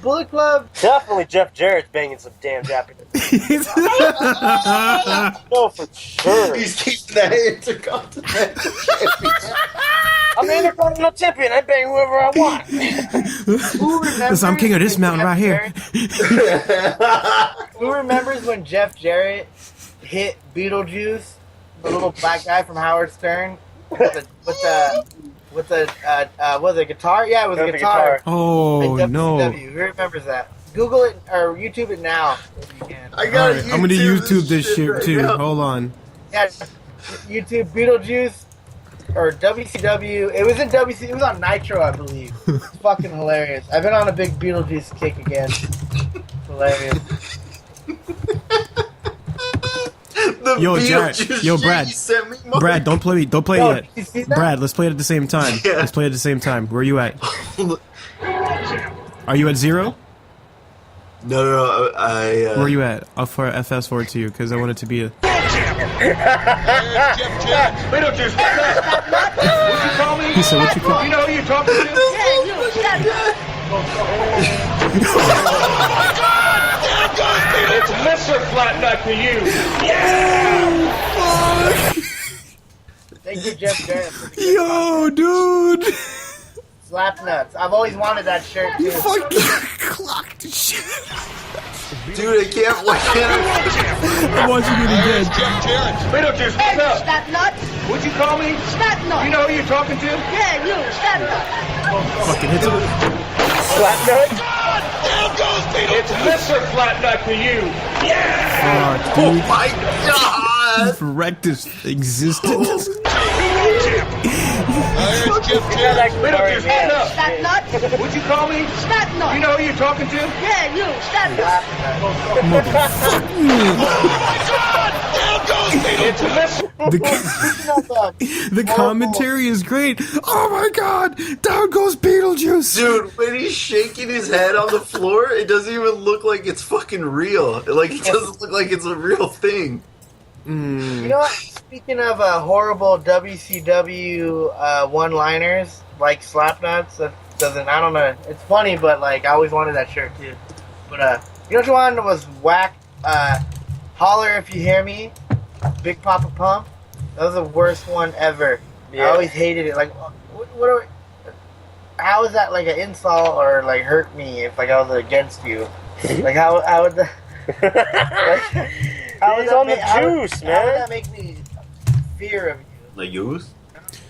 Bullet Club. Definitely Jeff Jarrett's banging some damn Japanese. No, for sure. He's keeping that Intercontinental Championship. I'm the Intercontinental Champion. I bang whoever I want. Who remembers? Listen, I'm king of this mountain right here. Who remembers when Jeff Jarrett hit Beetlejuice, the little black guy from Howard Stern, with the guitar? Yeah, it was a guitar. Oh, At no. WCW. Who remembers that? Google it or YouTube it now if you can. I got Alright, I'm gonna YouTube this shit right too. now. Hold on. Yeah, YouTube Beetlejuice or WCW. It was in WC. It was on Nitro, I believe. It's fucking hilarious. I've been on a big Beetlejuice kick again. It's hilarious. Yo, Jared. Yo, Brad. Brad, don't play it Yo, yet. did you see that? Brad, let's play it at the same time. Yeah. Let's play it at the same time. Where are you at? Are you at 0? No, I. Where are you at? I'll for FS forward to you because I want it to be a. Beetlejuice, what's up? What you call me? He said, "What you call?" You know who you're talking to? It's Mr. Flatnut to you. Thank you, Jeff Jarrett. For the Yo, dude. slap nuts. I've always wanted that shirt too. Fucking clocked shit. Dude, I can't watch it. I'm watching it again. Beetlejuice, what's up? Snap nut, What'd you call me? snap nut. You know who you're talking to? Yeah, you, snap nut. Fucking hits him. Slap nut. It's Mr. Flatnut to you. Oh, Oh dude. my god! You've wrecked his existence. Beetlejuice, what's up? Snap nut, What'd you call me? snap nut. You know who you're talking to? Yeah, you, snap nut. It's Mr. The commentary is great. Oh my god, down goes Beetlejuice. Dude, when he's shaking his head on the floor, it doesn't even look like it's fucking real. Like, it doesn't look like it's a real thing. You know what? Speaking of horrible WCW one-liners like slap nuts, that doesn't. I don't know. It's funny, but like I always wanted that shirt too. But you know which one was whack? Holler if you hear me, Big Papa Pump. That was the worst one ever. Yeah. I always hated it. Like, how is that like an insult or like hurt me if like I was against you? Like how would that? How would He's that on the make- how would- juice, How would man. that make me fear of you? The use?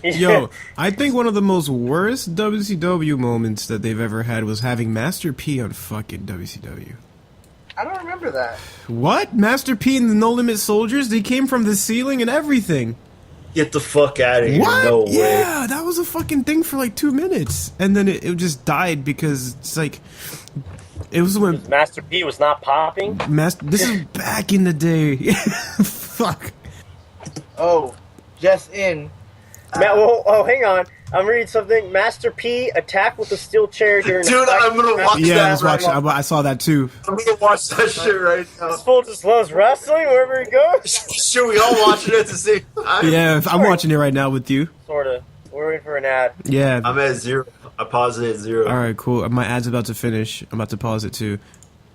Yo, I think one of the most worst WCW moments that they've ever had was having Master P on fucking WCW. I don't remember that. What? Master P and the No Limit Soldiers? They came from the ceiling and everything. Get the fuck out of here. What? No way. Yeah, that was a fucking thing for like 2 minutes. And then it just died because it's like... It was when... Master P was not popping. This is back in the day. Fuck. Oh, just in. Hang on. I'm reading something. Master P attacked with a steel chair during. Dude, I'm gonna watch Yeah, that. let's watch it. I saw that too. I'm gonna watch that shit right now. This fool just loves wrestling wherever he goes. Should we all watch it at the same time? Yeah, I'm watching it right now with you. Sorta. We're waiting for an ad. Yeah. I'm at 0. I paused it at 0. All right, cool. My ad's about to finish. I'm about to pause it too.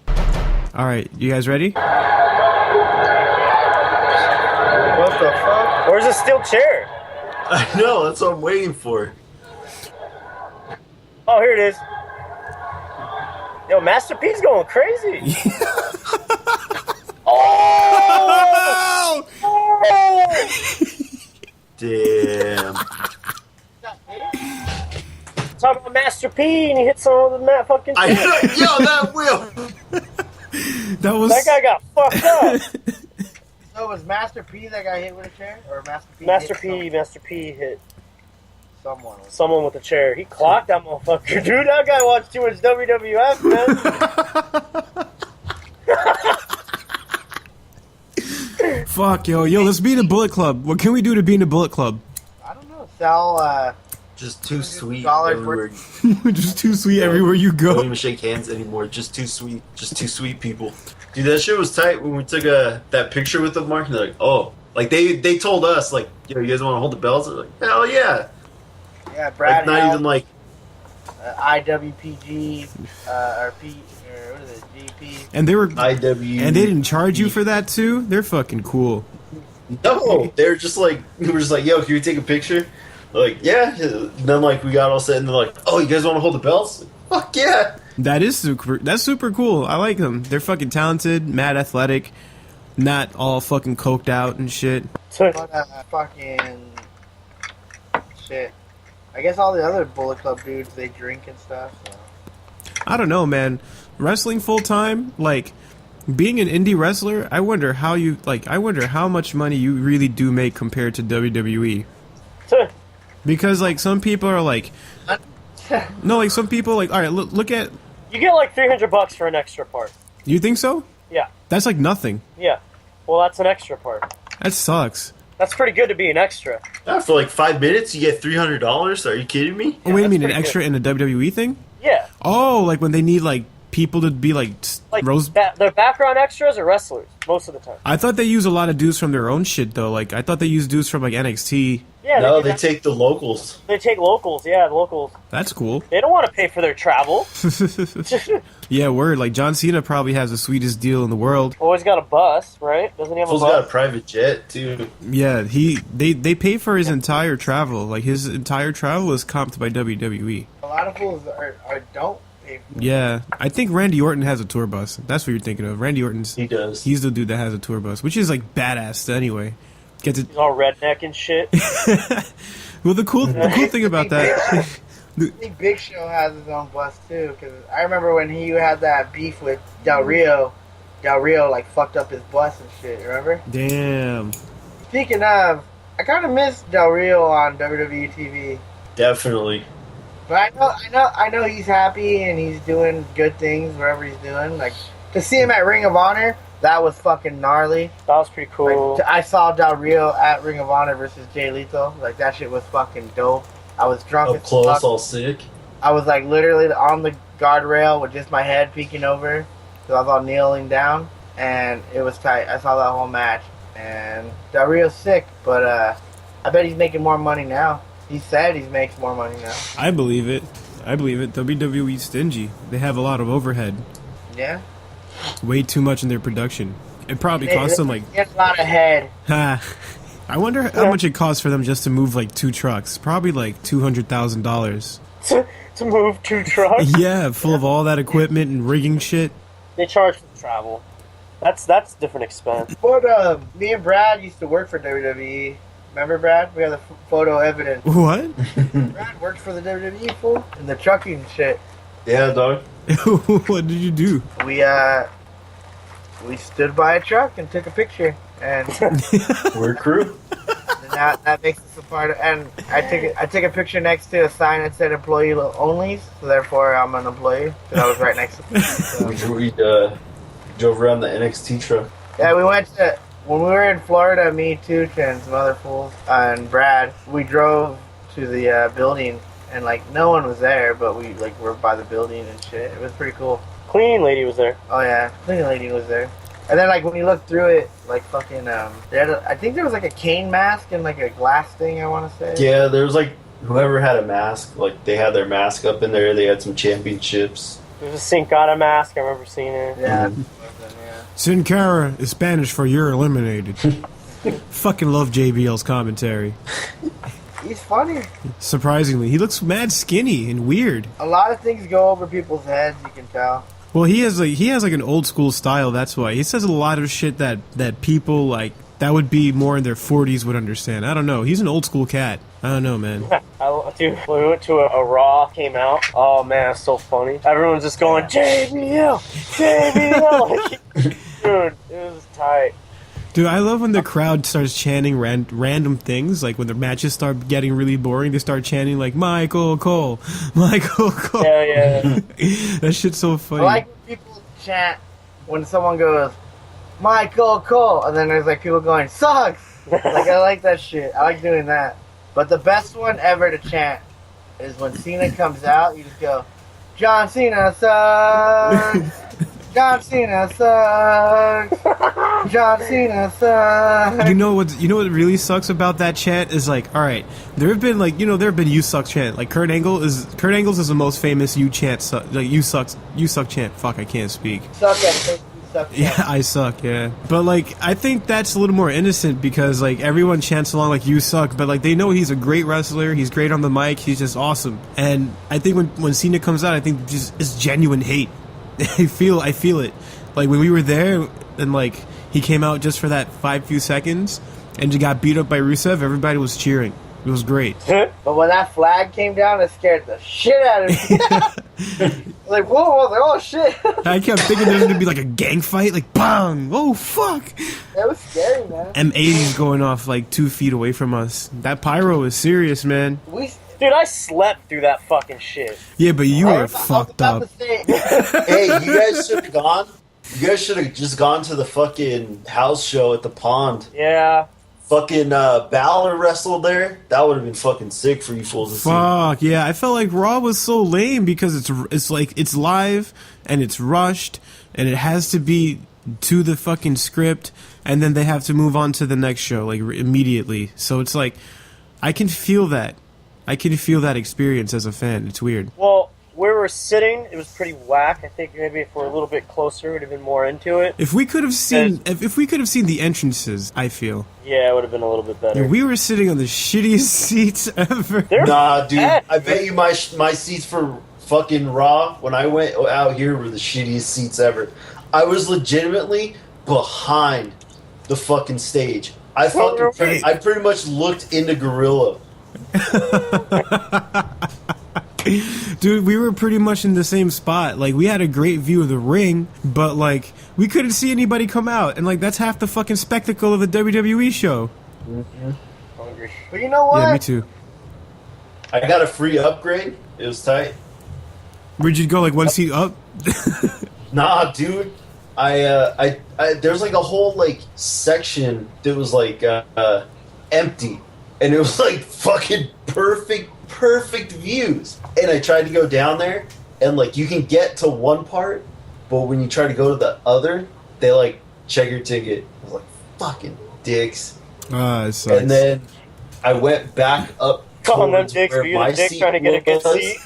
All right, you guys ready? What the fuck? Where's the steel chair? I know, that's what I'm waiting for. Oh, here it is. Yo, Master P's going crazy. Oh! Damn. Talk about Master P and he hit some of the fucking chair. Yo, that wheel. That was. That guy got fucked up. So was Master P that got hit with a chair, or Master P? Master hit P hit someone. someone with a chair. He clocked that motherfucker. Dude, that guy watched too much WWF, man. Fuck, yo, let's be in the Bullet Club. What can we do to be in the Bullet Club? I don't know. Sell Just too sweet Dollars everywhere. Just too sweet everywhere you Don't go. even shake hands anymore. Just too sweet. Just too sweet people. Dude, that shit was tight when we took that picture with them, Mark. And they're like, oh. Like, they told us, like, yo, you guys want to hold the bells? They're like, hell yeah. Yeah, Brad. Like, not even like... IWPG, or what is it, GP. And they were IW. and they didn't charge you for that too? They're fucking cool. No, they're just like, we were just like, yo, can we take a picture? Like, yeah. And then, like, we got all set, and they're like, oh, you guys want to hold the bells? Like, fuck yeah. That's super cool. I like them. They're fucking talented, mad athletic, not all fucking coked out and shit. But, fucking shit. I guess all the other Bullet Club dudes, they drink and stuff, so. I don't know, man. Wrestling full time, like being an indie wrestler, I wonder how much money you really do make compared to WWE. Because like some people are like, no, like some people like, all right, look at. You get like $300 for an extra part. You think so? Yeah. That's like nothing. Yeah. Well, that's an extra part. That sucks. That's pretty good to be an extra. For like 5 minutes, you get $300? Are you kidding me? Oh, wait a minute, an pretty extra in a WWE thing? Yeah. Oh, like when they need like people to be like rose. Their background extras are wrestlers most of the time. I thought they use a lot of dudes from their own shit though. Like I thought they used dudes from like NXT. Yeah. No, they take the locals. They take locals. Yeah, locals. That's cool. They don't want to pay for their travel. Yeah, word. Like John Cena probably has the sweetest deal in the world. Always got a bus, right? Doesn't he have a Fool's bus? got a private jet, too. Yeah, they pay for his entire travel. Like his entire travel is comped by WWE. A lot of fools don't pay for it. Yeah, I think Randy Orton has a tour bus. That's what you're thinking of. Randy Orton's. He does. He's the dude that has a tour bus, which is like badass anyway. Gets it. He's all redneck and shit. Well, the cool thing about that. I think Big Show has his own bus too, because I remember when he had that beef with Del Rio. Del Rio like fucked up his bus and shit. Remember? Damn. Speaking of, I kind of miss Del Rio on WWE TV. Definitely. But I know he's happy and he's doing good things wherever he's doing. Like to see him at Ring of Honor, that was fucking gnarly. That was pretty cool. Like, I saw Del Rio at Ring of Honor versus Jay Lethal. Like that shit was fucking dope. I was drunk Up as close, fuck. all sick. I was like literally on the guardrail with just my head peeking over, because I was all kneeling down, and it was tight. I saw that whole match, and Del Rio's sick, but I bet he's making more money now. He said he makes more money now. I believe it. WWE's stingy. They have a lot of overhead. Yeah. Way too much in their production. It probably costs them like. Get a lot of head. I wonder how much it costs for them just to move like 2 trucks. Probably like $200,000. To move 2 trucks? Yeah, full of all that equipment and rigging shit. They charge for travel. That's a different expense. But me and Brad used to work for WWE. Remember, Brad? We have the photo evidence. What? Brad worked for the WWE, fool, in the trucking shit. Yeah, dog. What did you do? We stood by a truck and took a picture, and We're crew. that makes us a part of. And I took a picture next to a sign that said "employee only," so therefore I'm an employee because I was right next to it. We drove around the NXT truck. Yeah, we went to when we were in Florida. Me, Tooch, and some other fools, and Brad. We drove to the building, and like no one was there, but we like were by the building and shit. It was pretty cool. Cleaning lady was there. Oh yeah, cleaning lady was there. And then like when you look through it, like fucking they had I think there was like a cane mask and like a glass thing. I want to say. Yeah, there was like whoever had a mask, like they had their mask up in there. They had some championships. There's a Sin Cara mask. I remember seeing it. Yeah. Sin Cara is Spanish for "you're eliminated." Fucking love JBL's commentary. He's funny. Surprisingly, he looks mad skinny and weird. A lot of things go over people's heads. You can tell. Well, he has like an old school style. That's why he says a lot of shit that people like that would be more in their 40s would understand. I don't know. He's an old school cat. I don't know, man. Dude, when we went to a Raw, came out. Oh man, it's so funny. Everyone's just going JBL, JBL. Dude, it was tight. Dude, I love when the crowd starts chanting random things. Like when the matches start getting really boring, they start chanting like Michael Cole, Michael Cole. Yeah. That shit's so funny. I like when people chant when someone goes Michael Cole, and then there's like people going sucks. Like I like that shit. I like doing that. But the best one ever to chant is when Cena comes out, you just go, John Cena sucks. John Cena sucks. John Cena sucks. You know what really sucks about that chant is like, all right, there have been you suck chant. Like Kurt Angle's is the most famous you chant, like you suck chant. Fuck, I can't speak. Suck at things, you suck. Yeah, I suck, yeah. But, like, I think that's a little more innocent because, like, everyone chants along like, you suck, but, like, they know he's a great wrestler, he's great on the mic, he's just awesome. And I think when Cena comes out, I think just it's genuine hate. I feel it. Like, when we were there and, like, he came out just for that few seconds and just got beat up by Rusev, everybody was cheering. It was great. But when that flag came down, it scared the shit out of me. Like, whoa, like, oh shit. I kept thinking there was going to be like a gang fight, like, bang, oh fuck. That was scary, man. M80's going off like 2 feet away from us. That pyro is serious, man. Dude, I slept through that fucking shit. Yeah, but you were fucked up. Hey, you guys should have gone. You guys should have just gone to the fucking house show at the pond. Yeah. Fucking Balor wrestled there. That would have been fucking sick for you fools to see. Fuck, yeah. I felt like Raw was so lame because it's like it's live and it's rushed and it has to be to the fucking script and then they have to move on to the next show like immediately. So it's like I can feel that. I can feel that experience as a fan. It's weird. Well, where we're sitting, it was pretty whack. I think maybe if we're a little bit closer, we'd have been more into it. If we could have seen the entrances, I feel. Yeah, it would have been a little bit better. Yeah, we were sitting on the shittiest seats ever. Nah, dude. bad, I bet you my seats for fucking Raw when I went out here were the shittiest seats ever. I was legitimately behind the fucking stage. I pretty much looked into Gorilla. Dude, we were pretty much in the same spot. Like, we had a great view of the ring, but, like, we couldn't see anybody come out. And, like, that's half the fucking spectacle of a WWE show. Mm-hmm. Hungry. But you know what? Yeah, me too. I got a free upgrade. It was tight. Where'd you go, like, one seat up? Nah, dude. I there's like a whole like section that was like empty, and it was like fucking perfect views. And I tried to go down there, and like you can get to one part, but when you try to go to the other, they like check your ticket. I was like, fucking dicks. It sucks. And then I went back up. Calling them dicks, but you're the dick trying to get a good seat.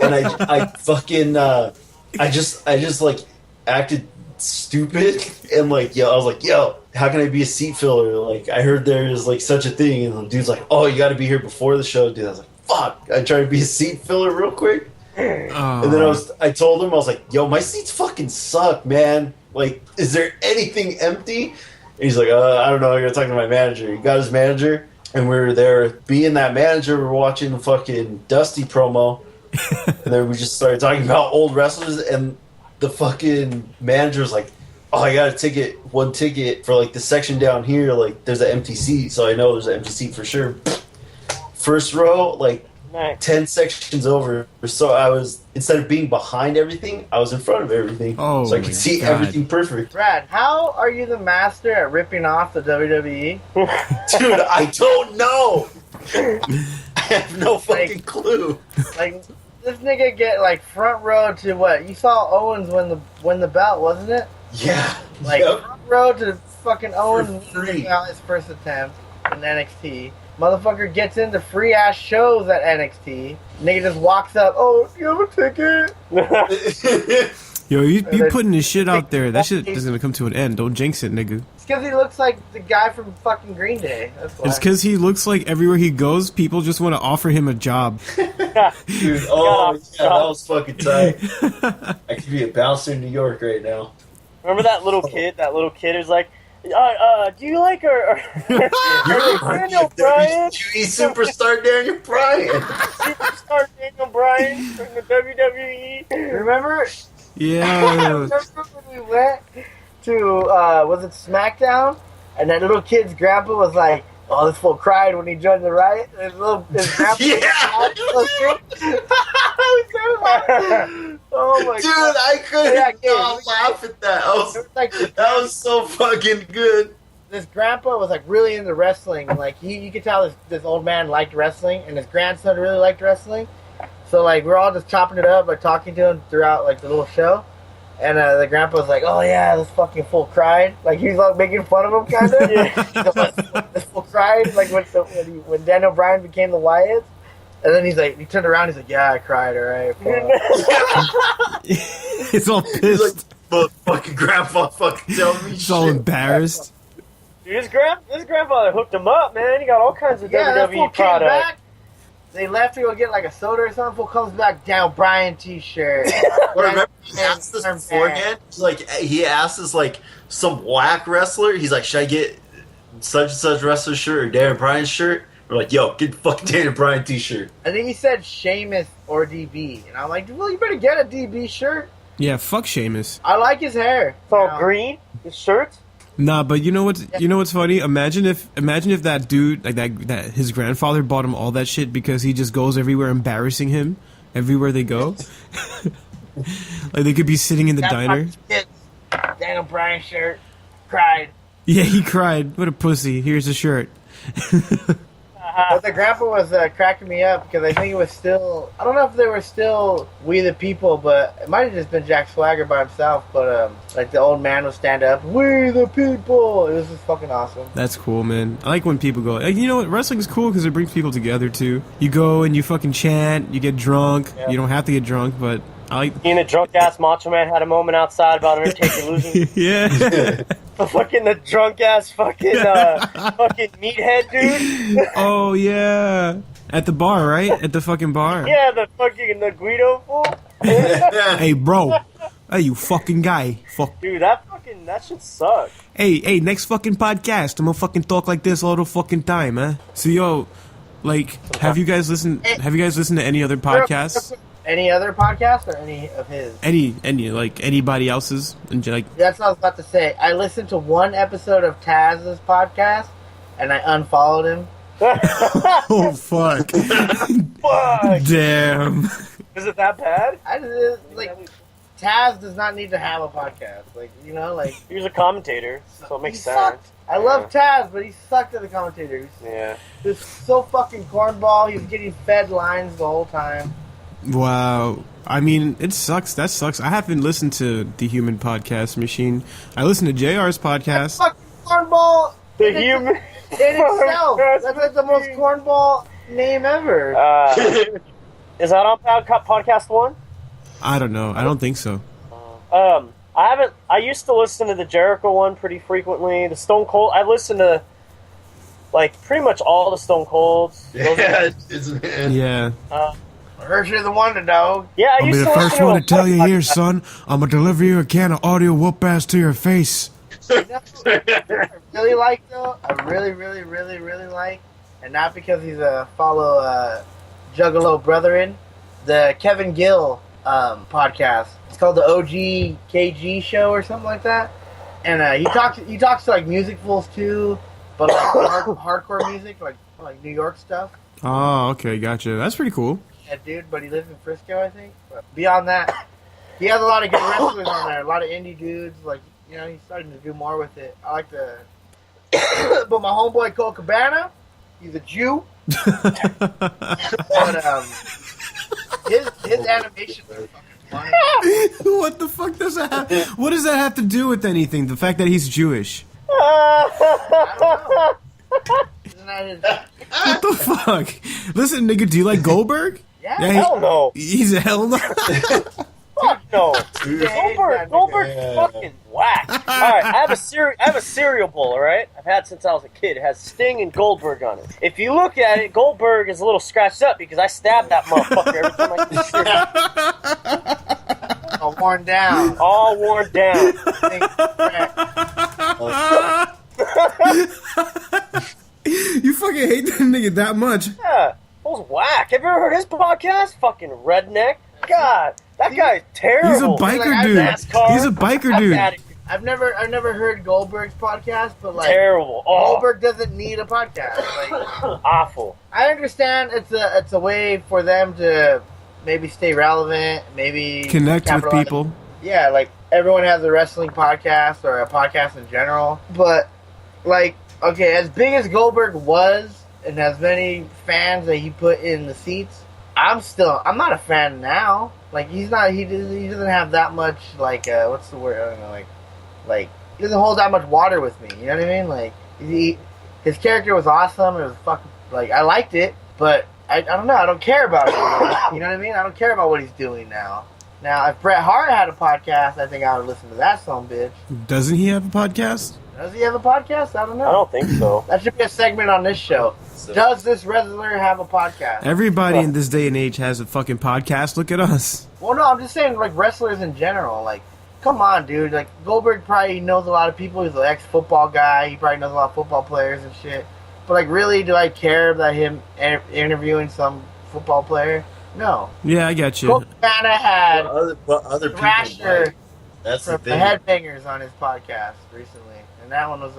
And I fucking I just like acted stupid and like I was like, yo, how can I be a seat filler? Like I heard there is like such a thing, and the dude's like, oh, you got to be here before the show, dude. I was like, fuck. I tried to be a seat filler real quick, and then I told him I was like, yo, my seats fucking suck, man. Like, is there anything empty? And he's like, I don't know. I gotta talk to my manager. He got his manager. And we were there, being that manager, we were watching the fucking Dusty promo. And then we just started talking about old wrestlers, and the fucking manager's like, oh, I got one ticket for like the section down here, like there's an empty seat, so I know there's an empty seat for sure. First row, like Nice. 10 sections over, so I was, instead of being behind everything, I was in front of everything. Oh, so I could see God. everything perfect. Brad, how are you the master at ripping off the WWE? Dude, I don't know. I have no fucking clue. Like, this nigga get like front row to what? You saw Owens win the belt, wasn't it? Yeah. Like Yep. front row to fucking Owens For free. winning out his first attempt in NXT. Motherfucker gets into free ass shows at NXT. Nigga just walks up. Oh, do you have a ticket? Yo, you putting this shit out there. That shit is gonna come to an end. Don't jinx it, nigga. It's because he looks like the guy from fucking Green Day. That's why. It's because he looks like everywhere he goes, people just want to offer him a job. Dude, oh, yeah, that was fucking tight. I could be a bouncer in New York right now. Remember that little kid? That little kid who's like, do you like her? Daniel Bryan? WWE superstar Daniel Bryan. Superstar Daniel Bryan from the WWE. Remember? Yeah. Remember when we went to was it SmackDown? And that little kid's grandpa was like, "Oh, this fool cried when he joined the riot." And his grandpa. Yeah. Oh my Dude, god! I couldn't Yeah, not laugh at that. That That was so fucking good. This grandpa was like really into wrestling. Like you could tell this old man liked wrestling, and his grandson really liked wrestling. So like we're all just chopping it up, like talking to him throughout like the little show. And the grandpa was like, "Oh yeah, this fucking fool cried." Like he was like making fun of him, kind of. Yeah. This fool cried, like when Daniel Bryan became the Wyatts. And then he turned around, he's like, "Yeah, I cried, alright." He's all pissed. Like, fucking grandpa fucking telling me He's shit. all embarrassed. Dude, his grandfather hooked him up, man. He got all kinds of that fool WWE came products. back. They left to go get like a soda or something. Fool comes back, Daniel Bryan t-shirt. But remember, he asked this beforehand. Like he asked us like some whack wrestler. He's like, "Should I get such and such wrestler shirt or Darren Bryan's shirt?" We're like, "Yo, get the fucking Darren Bryan t-shirt." I think he said Sheamus or DB, and I'm like, "Well, you better get a DB shirt." Yeah, fuck Sheamus. I like his hair. It's all green. His shirt. Nah, but you know what's funny? Imagine if that dude, like that his grandfather bought him all that shit because he just goes everywhere embarrassing him everywhere they go. Like they could be sitting in the diner. Daniel Bryan shirt. Cried. Yeah, he cried. What a pussy. Here's a shirt. But the grandpa was cracking me up because I think it was still, I don't know if they were still We the People, but it might have just been Jack Swagger by himself. But like the old man would stand up, "We the People." It was just fucking awesome. That's cool, man. I like when people go. Like, you know what? Wrestling is cool because it brings people together too. You go and you fucking chant. You get drunk. Yeah. You don't have to get drunk, but I like. He and the drunk ass Macho Man had a moment outside about Undertaker losing. Yeah. The drunk ass fucking meathead dude. Oh yeah. At the bar, right? At the fucking bar. Yeah, the Guido fool. Hey, bro. Hey, you fucking guy. Fuck. Dude, that shit sucks. Hey, next fucking podcast, I'm gonna fucking talk like this all the fucking time, huh? So, yo, like, have you guys listened to any other podcasts? Any other podcast or any of his? Any, like, anybody else's? And, like, That's what I was about to say. I listened to one episode of Taz's podcast, and I unfollowed him. oh, fuck. Fuck. Damn. Is it that bad? I just, like, Taz does not need to have a podcast. Like, you know, like... He was a commentator, so it makes he sense. sucked. I love Taz, but he sucked at the commentators. Yeah. He was so fucking cornball. He was getting fed lines the whole time. Wow. I mean, it sucks. That sucks. I haven't listened to the Human Podcast Machine. I listened to JR's podcast. Fucking cornball The in human... itself. That's like the most cornball name ever. Is that on Podcast 1? I don't know. I don't think so. I used to listen to the Jericho one pretty frequently. The Stone Cold, I listened to like pretty much all the Stone Colds. Yeah, man. Yeah. Hershey the Wonder Dog. Yeah, I I'll be used the to first listen to one to tell you podcast. here, son. I'm gonna deliver you a can of audio whoop ass to your face. You know, I really like though. I really, really, really, really like, and not because he's a follow Juggalo Brethren, the Kevin Gill podcast. It's called the OG KG Show or something like that. And he talks to like music fools too, but like hardcore music, like New York stuff. Oh, okay, gotcha. That's pretty cool. Yeah, dude, but he lives in Frisco, I think. But beyond that, he has a lot of good wrestlers on there. A lot of indie dudes. Like, you know, he's starting to do more with it. I like the. But my homeboy Cole Cabana, he's a Jew. But his animations are fucking funny. What the fuck does that have? What does that have to do with anything? The fact that he's Jewish. I don't know. Isn't that his? What the fuck? Listen, nigga, do you like Goldberg? Yeah. Hell no. He's a hell no. Fuck no. Goldberg's fucking whack. Alright, I have a cereal bowl, alright? I've had since I was a kid. It has Sting and Goldberg on it. If you look at it, Goldberg is a little scratched up because I stabbed that motherfucker every time I eat cereal. All worn down. All worn down. You fucking hate that nigga that much. Yeah, that was whack. Have you ever heard his podcast? Fucking redneck. God, that guy's terrible. He's a biker Like, dude. NASCAR. He's a biker dude. I've never heard Goldberg's podcast, but like Terrible. Oh, Goldberg doesn't need a podcast. Like, awful. I understand it's a way for them to maybe stay relevant, maybe Connect with capitalize. people. Yeah, like everyone has a wrestling podcast or a podcast in general, but like, okay, as big as Goldberg was and as many fans that he put in the seats, I'm not a fan now. Like he doesn't have that much like what's the word? I don't know, like he doesn't hold that much water with me. You know what I mean? Like his character was awesome. It was fucking like I liked it, but I don't know. I don't care about it. You know what I mean? I don't care about what he's doing now. Now, if Bret Hart had a podcast, I think I would listen to that son bitch. Doesn't he have a podcast? Does he have a podcast? I don't know. I don't think so. That should be a segment on this show. Does this wrestler have a podcast? Everybody in this day and age has a fucking podcast. Look at us. Well, no, I'm just saying, like, wrestlers in general. Like, come on, dude. Like, Goldberg probably knows a lot of people. He's an ex-football guy. He probably knows a lot of football players and shit. But, like, really, do I care about him interviewing some football player? No. Yeah, I got you. Colt Cabana had other people Thrasher might. That's the from the thing. Headbangers on his podcast recently. And that one was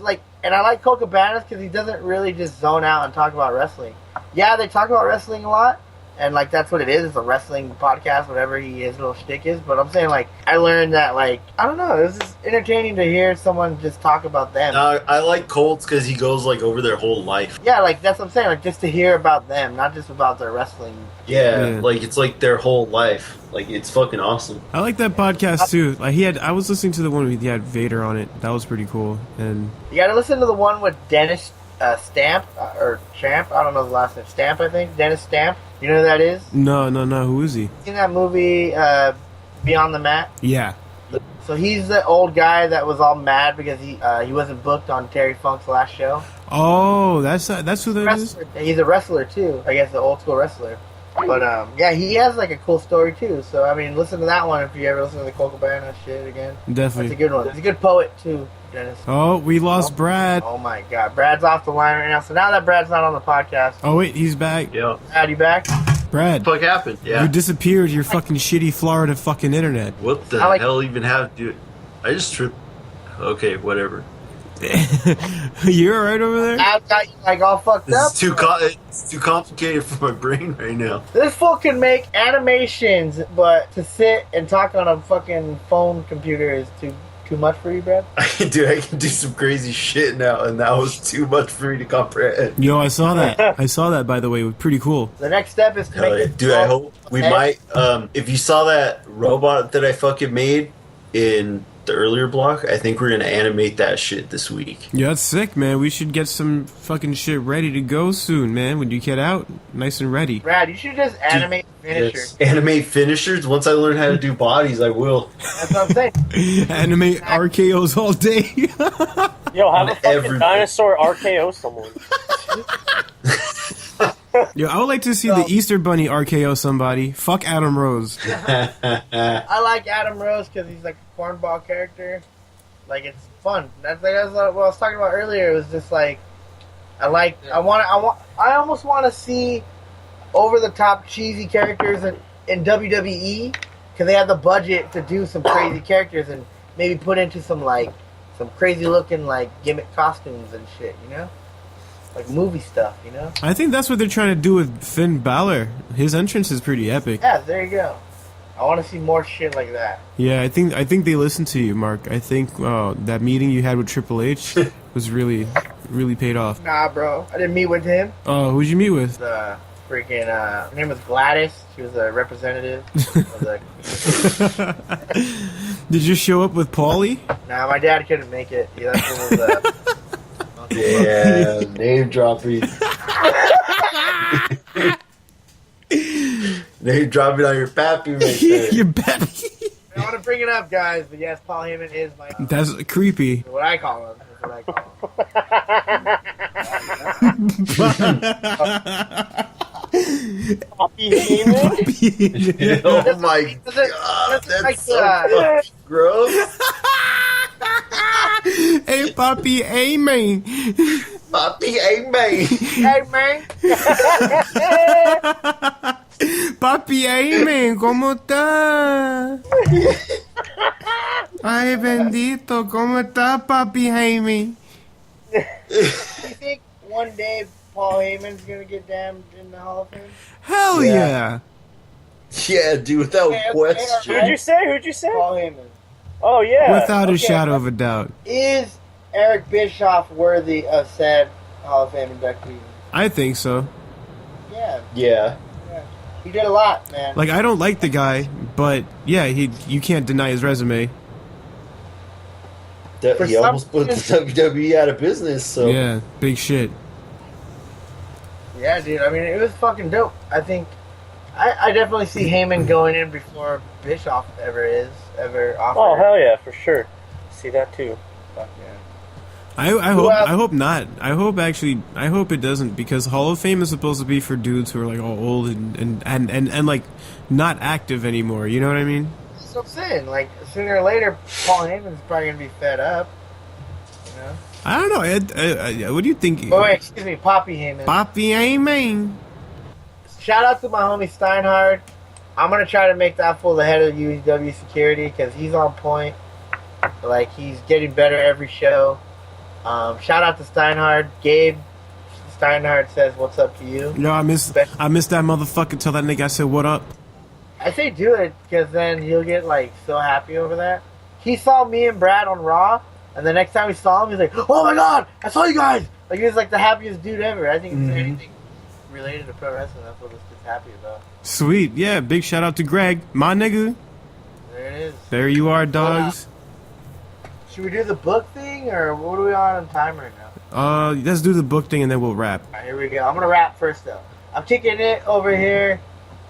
like, and I like Colt Cabana because he doesn't really just zone out and talk about wrestling. Yeah, they talk about wrestling a lot, and like that's what it is. It's a wrestling podcast, whatever his little shtick is. But I'm saying, like, I learned that, like, I don't know, it was just entertaining to hear someone just talk about them. I like Colts because he goes like over their whole life. Yeah, like that's what I'm saying, like just to hear about them, not just about their wrestling. Yeah, like it's like their whole life. Like it's fucking awesome. I like that podcast too. Like I was listening to the one with he had Vader on it. That was pretty cool. And you got to listen to the one with Dennis Stamp or Champ. I don't know the last name. Stamp, I think. Dennis Stamp. You know who that is? no. Who is he? In that movie Beyond the Mat. Yeah. So he's the old guy that was all mad because he wasn't booked on Terry Funk's last show. Oh, that's who that is. He's a wrestler too. I guess an old school wrestler. But yeah, he has like a cool story too. So I mean, listen to that one if you ever listen to the Colt Cabana shit again. Definitely. That's a good one. He's a good poet too, Dennis. Oh, we lost Brad. Oh my God, Brad's off the line right now. So now that Brad's not on the podcast, Oh wait, he's back. Yeah. Brad, you back? Brad, What the fuck happened? Yeah. you disappeared. Your fucking shitty Florida fucking internet. What the I like- hell even have to do? I just tripped. Okay, whatever. You alright over there? I've got you like all fucked This up. is it's too complicated for my brain right now. This fool can make animations, but to sit and talk on a fucking phone computer is too much for you, Brad? Dude, I can do some crazy shit now, and that was too much for me to comprehend. Yo, I saw that. I saw that, by the way. It was pretty cool. The next step is to Hell make yeah. it. Dude, I hope we might. If you saw that robot that I fucking made in the earlier block, I think we're gonna animate that shit this week. Yeah, that's sick, man. We should get some fucking shit ready to go soon, man. When you get out, nice and ready. Brad, you should just animate finishers. Yes. Animate finishers. Once I learn how to do bodies, I will. That's what I'm saying. Animate RKOs all day. Yo, have a fucking Everything. dinosaur RKO someone. Yo, I would like to see the Easter Bunny RKO somebody. Fuck Adam Rose. I like Adam Rose because he's like a cornball character. Like, it's fun. That's what I was talking about earlier. It was just like, I almost want to see over the top cheesy characters in WWE because they have the budget to do some crazy characters and maybe put into some crazy looking like gimmick costumes and shit, you know? Like movie stuff, you know? I think that's what they're trying to do with Finn Balor. His entrance is pretty epic. Yeah, there you go. I want to see more shit like that. Yeah, I think they listened to you, Mark. I think that meeting you had with Triple H was really paid off. Nah, bro. I didn't meet with him. Oh, who'd you meet with? The freaking, her name was Gladys. She was a representative. Of the... Did you show up with Paulie? Nah, my dad couldn't make it. Yeah, that's what was, Yeah, name dropping. Name dropping on your pappy right there. Your baby. I want to bring it up, guys, but yes, Paul Heyman is my... That's creepy. what I call him. That's what I call him. Poppy Heyman? Oh my god, that's so fucking gross. Hey, Papi, hey, man. Papi, hey man. Hey, man. Papi, hey, man, ¿cómo estás? Ay, bendito, ¿cómo estás, Papi, hey, man? Do you think one day Paul Heyman's going to get damned in the Hall of Fame? Hell yeah. Yeah, dude, without Okay, question. Who'd you say? Paul Heyman. Oh, yeah. Without a Okay. shadow of a doubt. Is Eric Bischoff worthy of said Hall of Fame inductee? I think so. Yeah. Yeah. He did a lot, man. Like, I don't like the guy, but yeah, you can't deny his resume. He almost put the WWE out of business. So Yeah, big shit. Yeah, dude. I mean, it was fucking dope. I think I definitely see Heyman going in before Bischoff ever offered. Oh hell yeah, for sure. See that too. Fuck yeah. I hope not. I hope it doesn't, because Hall of Fame is supposed to be for dudes who are like all old and like not active anymore. You know what I mean? That's what I'm saying. Like, sooner or later, Paul Heyman's probably gonna be fed up. You know? I don't know. What do you think? Oh wait, excuse me, Poppy Heyman. Poppy Heyman. Shout out to my homie Steinhardt. I'm gonna try to make that fool the head of UEW security because he's on point. Like, he's getting better every show. Shout out to Steinhardt. Gabe Steinhardt says, "What's up to you?" Yo, I missed that motherfucker. Tell that nigga I said what up. I say do it because then he'll get like so happy over that. He saw me and Brad on Raw, and the next time we saw him, he's like, "Oh my god, I saw you guys!" Like, he was like the happiest dude ever. I think it's anything related to pro wrestling, that's what this kid's happy about. Sweet, yeah. Big shout out to Greg, my nigga. There it is. There you are, dogs. Should we do the book thing, or what are we on time right now? Let's do the book thing and then we'll wrap. Alright, here we go. I'm gonna rap first though. I'm kicking it over here,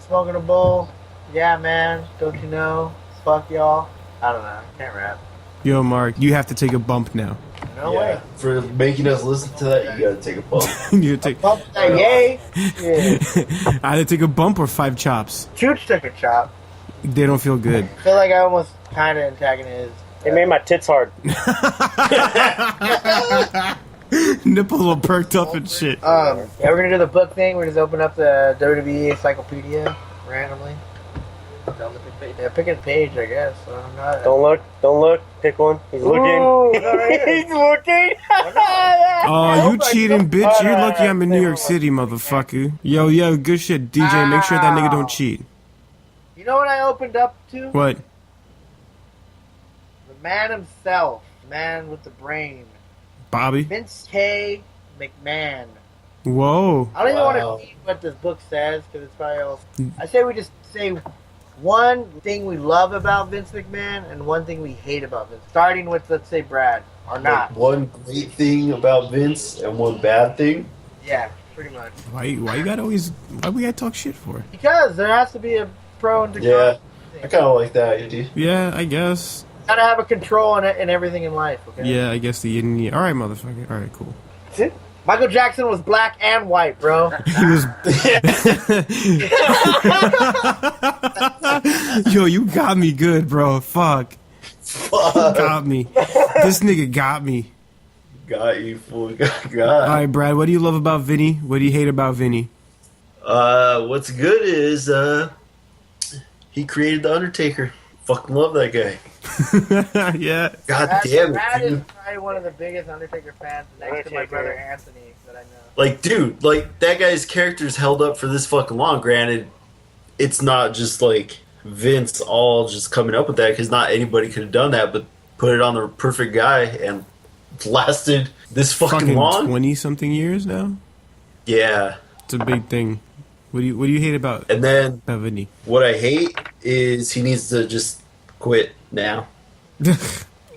smoking a bowl. Yeah, man. Don't you know? Fuck y'all. I don't know. I can't rap. Yo, Mark, you have to take a bump now. No way. For making us listen to that, you gotta take a bump. You take Bump that yay. Yeah. either take a bump or 5 chops. Chooch took a chop. They don't feel good. I feel like I almost kind of antagonized. It made my tits hard. Nipples all perked up and shit. Yeah, we're gonna do the book thing. We're just open up the WWE encyclopedia randomly. Yeah, pick a page, I guess. So I'm not. Don't look. Pick one. He's looking. Ooh, right here. He's looking. Oh, you cheating, bitch. You're lucky I'm in New York City, motherfucker. Yo, good shit. DJ, make sure that nigga don't cheat. You know what I opened up to? What? The man himself. The man with the brain. Bobby? Vince K. McMahon. Whoa. I don't even want to read what this book says because it's probably all. I say we just say one thing we love about Vince McMahon and one thing we hate about Vince. Starting with, let's say, Brad. Or not. Like, one great thing about Vince and one bad thing? Yeah, pretty much. Why we gotta talk shit for? Because there has to be a pro and Yeah, I kind of like that idea. Yeah, I guess. Gotta have a control in everything in life, okay? Yeah, I guess the yin and yang. Alright, motherfucker. Alright, cool. Michael Jackson was black and white, bro. He was. Yo, you got me good, bro. Fuck. Got me. This nigga got me. Got you, fool. God. Alright, Brad, what do you love about Vinny? What do you hate about Vinny? What's good is he created the Undertaker. Fucking love that guy. Yeah. God damn it, Brad is dude. probably one of the biggest Undertaker fans next to my brother Anthony that I know. Like, dude, like, that guy's character's held up for this fucking long. Granted, it's not just, like, Vince all just coming up with that, because not anybody could have done that, but put it on the perfect guy, and it's lasted this fucking long. 20-something years now? Yeah. It's a big thing. What do you hate about And then, Vinny? what I hate is he needs to just quit now.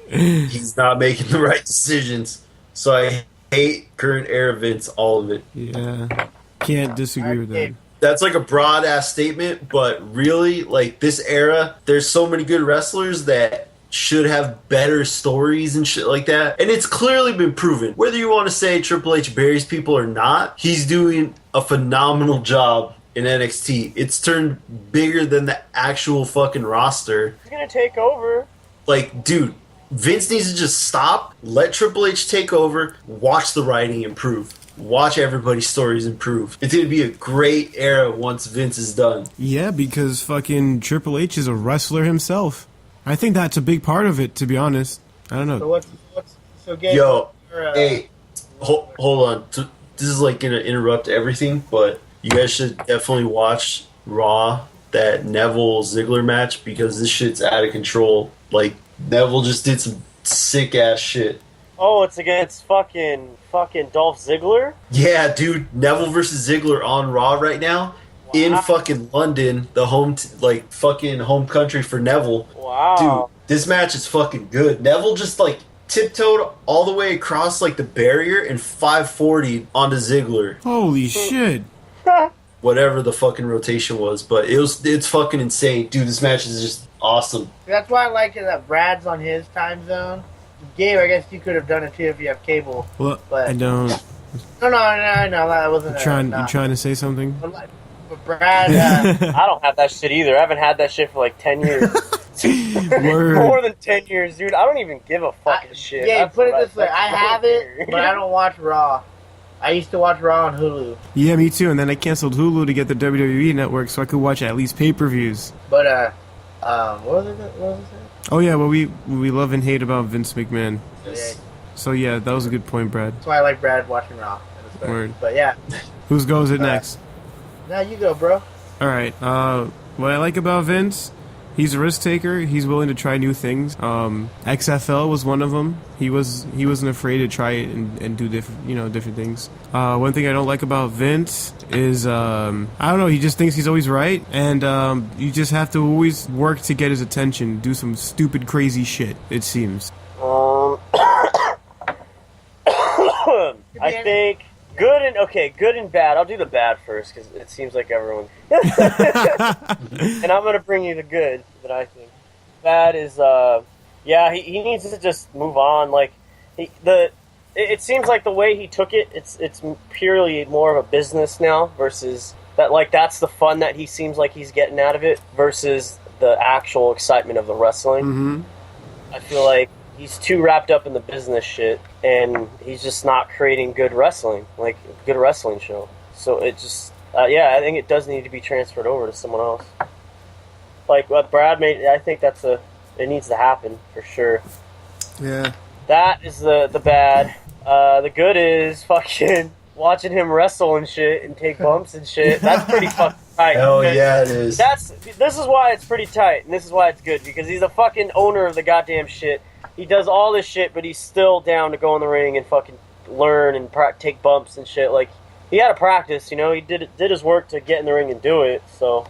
He's not making the right decisions. So I hate current era Vince, all of it. Yeah. Can't disagree with that. That's like a broad ass statement, but really, like, this era, there's so many good wrestlers that should have better stories and shit like that. And it's clearly been proven. Whether you want to say Triple H buries people or not, he's doing a phenomenal job in NXT. It's turned bigger than the actual fucking roster. He's gonna take over. Like, dude, Vince needs to just stop, let Triple H take over, watch the writing improve. Watch everybody's stories improve. It's going to be a great era once Vince is done. Yeah, because fucking Triple H is a wrestler himself. I think that's a big part of it, to be honest. I don't know. So Gabe, Yo, hey, hold on. This is like going to interrupt everything, but you guys should definitely watch Raw, that Neville Ziggler match, because this shit's out of control. Like, Neville just did some sick ass shit. Oh, it's against fucking Dolph Ziggler? Yeah, dude, Neville versus Ziggler on Raw right now, in fucking London, the fucking home country for Neville. Wow. Dude, this match is fucking good. Neville just like tiptoed all the way across like the barrier and 540 onto Ziggler. Holy shit. Whatever the fucking rotation was, but it's fucking insane. Dude, this match is just awesome. That's why I like it that Brad's on his time zone. Gabe, I guess you could have done it too if you have cable. Well, but I don't. No, I know that wasn't. You trying to say something? But Brad, I don't have that shit either. I haven't had that shit for like 10 years. Word. More than 10 years, dude. I don't even give a fucking shit. Yeah, That's put it what this way: I have it, but I don't watch Raw. I used to watch Raw on Hulu. Yeah, me too. And then I canceled Hulu to get the WWE network so I could watch at least pay-per-views. But what was it? Oh yeah, well we love and hate about Vince McMahon. Yeah. So yeah, that was a good point, Brad. That's why I like Brad watching Raw. Word. But yeah. Whose goes it next? Now you go, bro. All right. What I like about Vince, he's a risk taker. He's willing to try new things. XFL was one of them. He wasn't afraid to try it and do different things. One thing I don't like about Vince is I don't know. He just thinks he's always right, and you just have to always work to get his attention. Do some stupid, crazy shit. It seems. I think good and bad. I'll do the bad first because it seems like everyone. And I'm gonna bring you the good that I think. Bad is he needs to just move on. Like it seems like the way he took it, it's purely more of a business now versus that. Like that's the fun that he seems like he's getting out of it versus the actual excitement of the wrestling. Mm-hmm. I feel like he's too wrapped up in the business shit, and he's just not creating good wrestling, like a good wrestling show. So it just, I think it does need to be transferred over to someone else. Like what Brad made, I think it needs to happen for sure. Yeah. That is the bad. The good is fucking watching him wrestle and shit and take bumps and shit. That's pretty fucking tight. Hell yeah, it is. This is why it's pretty tight, and this is why it's good, because he's the fucking owner of the goddamn shit. He does all this shit, but he's still down to go in the ring and fucking learn and take bumps and shit. Like, he had to practice, you know? He did his work to get in the ring and do it, so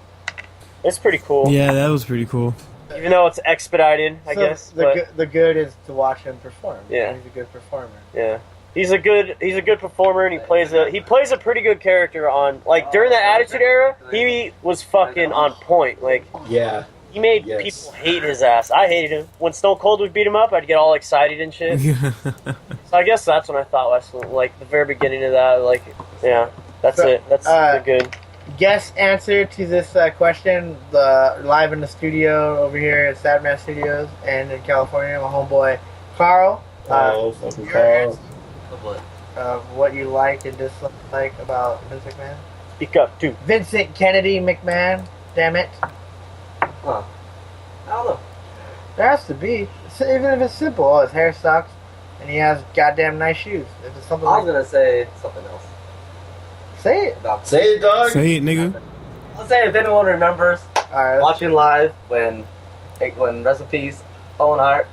it's pretty cool. Yeah, that was pretty cool. Even though it's expedited, I guess. The good is to watch him perform. Yeah. He's a good performer. Yeah. He's a good performer, and he plays a pretty good character on, like, during the Attitude Era, he was fucking on point. Like, yeah. He made people hate his ass. I hated him. When Stone Cold would beat him up, I'd get all excited and shit. So I guess that's when I thought wrestling, like the very beginning of that. Like, yeah, that's it. That's the good. Guest answer to this question: live in the studio over here at Sadman Studios and in California, my homeboy Carl. Fucking Carl. What you like and dislike about Vince McMahon? Speak up, too. Vincent Kennedy McMahon. Damn it. Huh. I don't know. There has to be. Even if it's simple. Oh, his hair sucks, and he has goddamn nice shoes. If it's something I was gonna say something else. Say it. Say it, dog. Say it, nigga. I'll say if anyone remembers watching live when Rest in Peace, Owen Hart,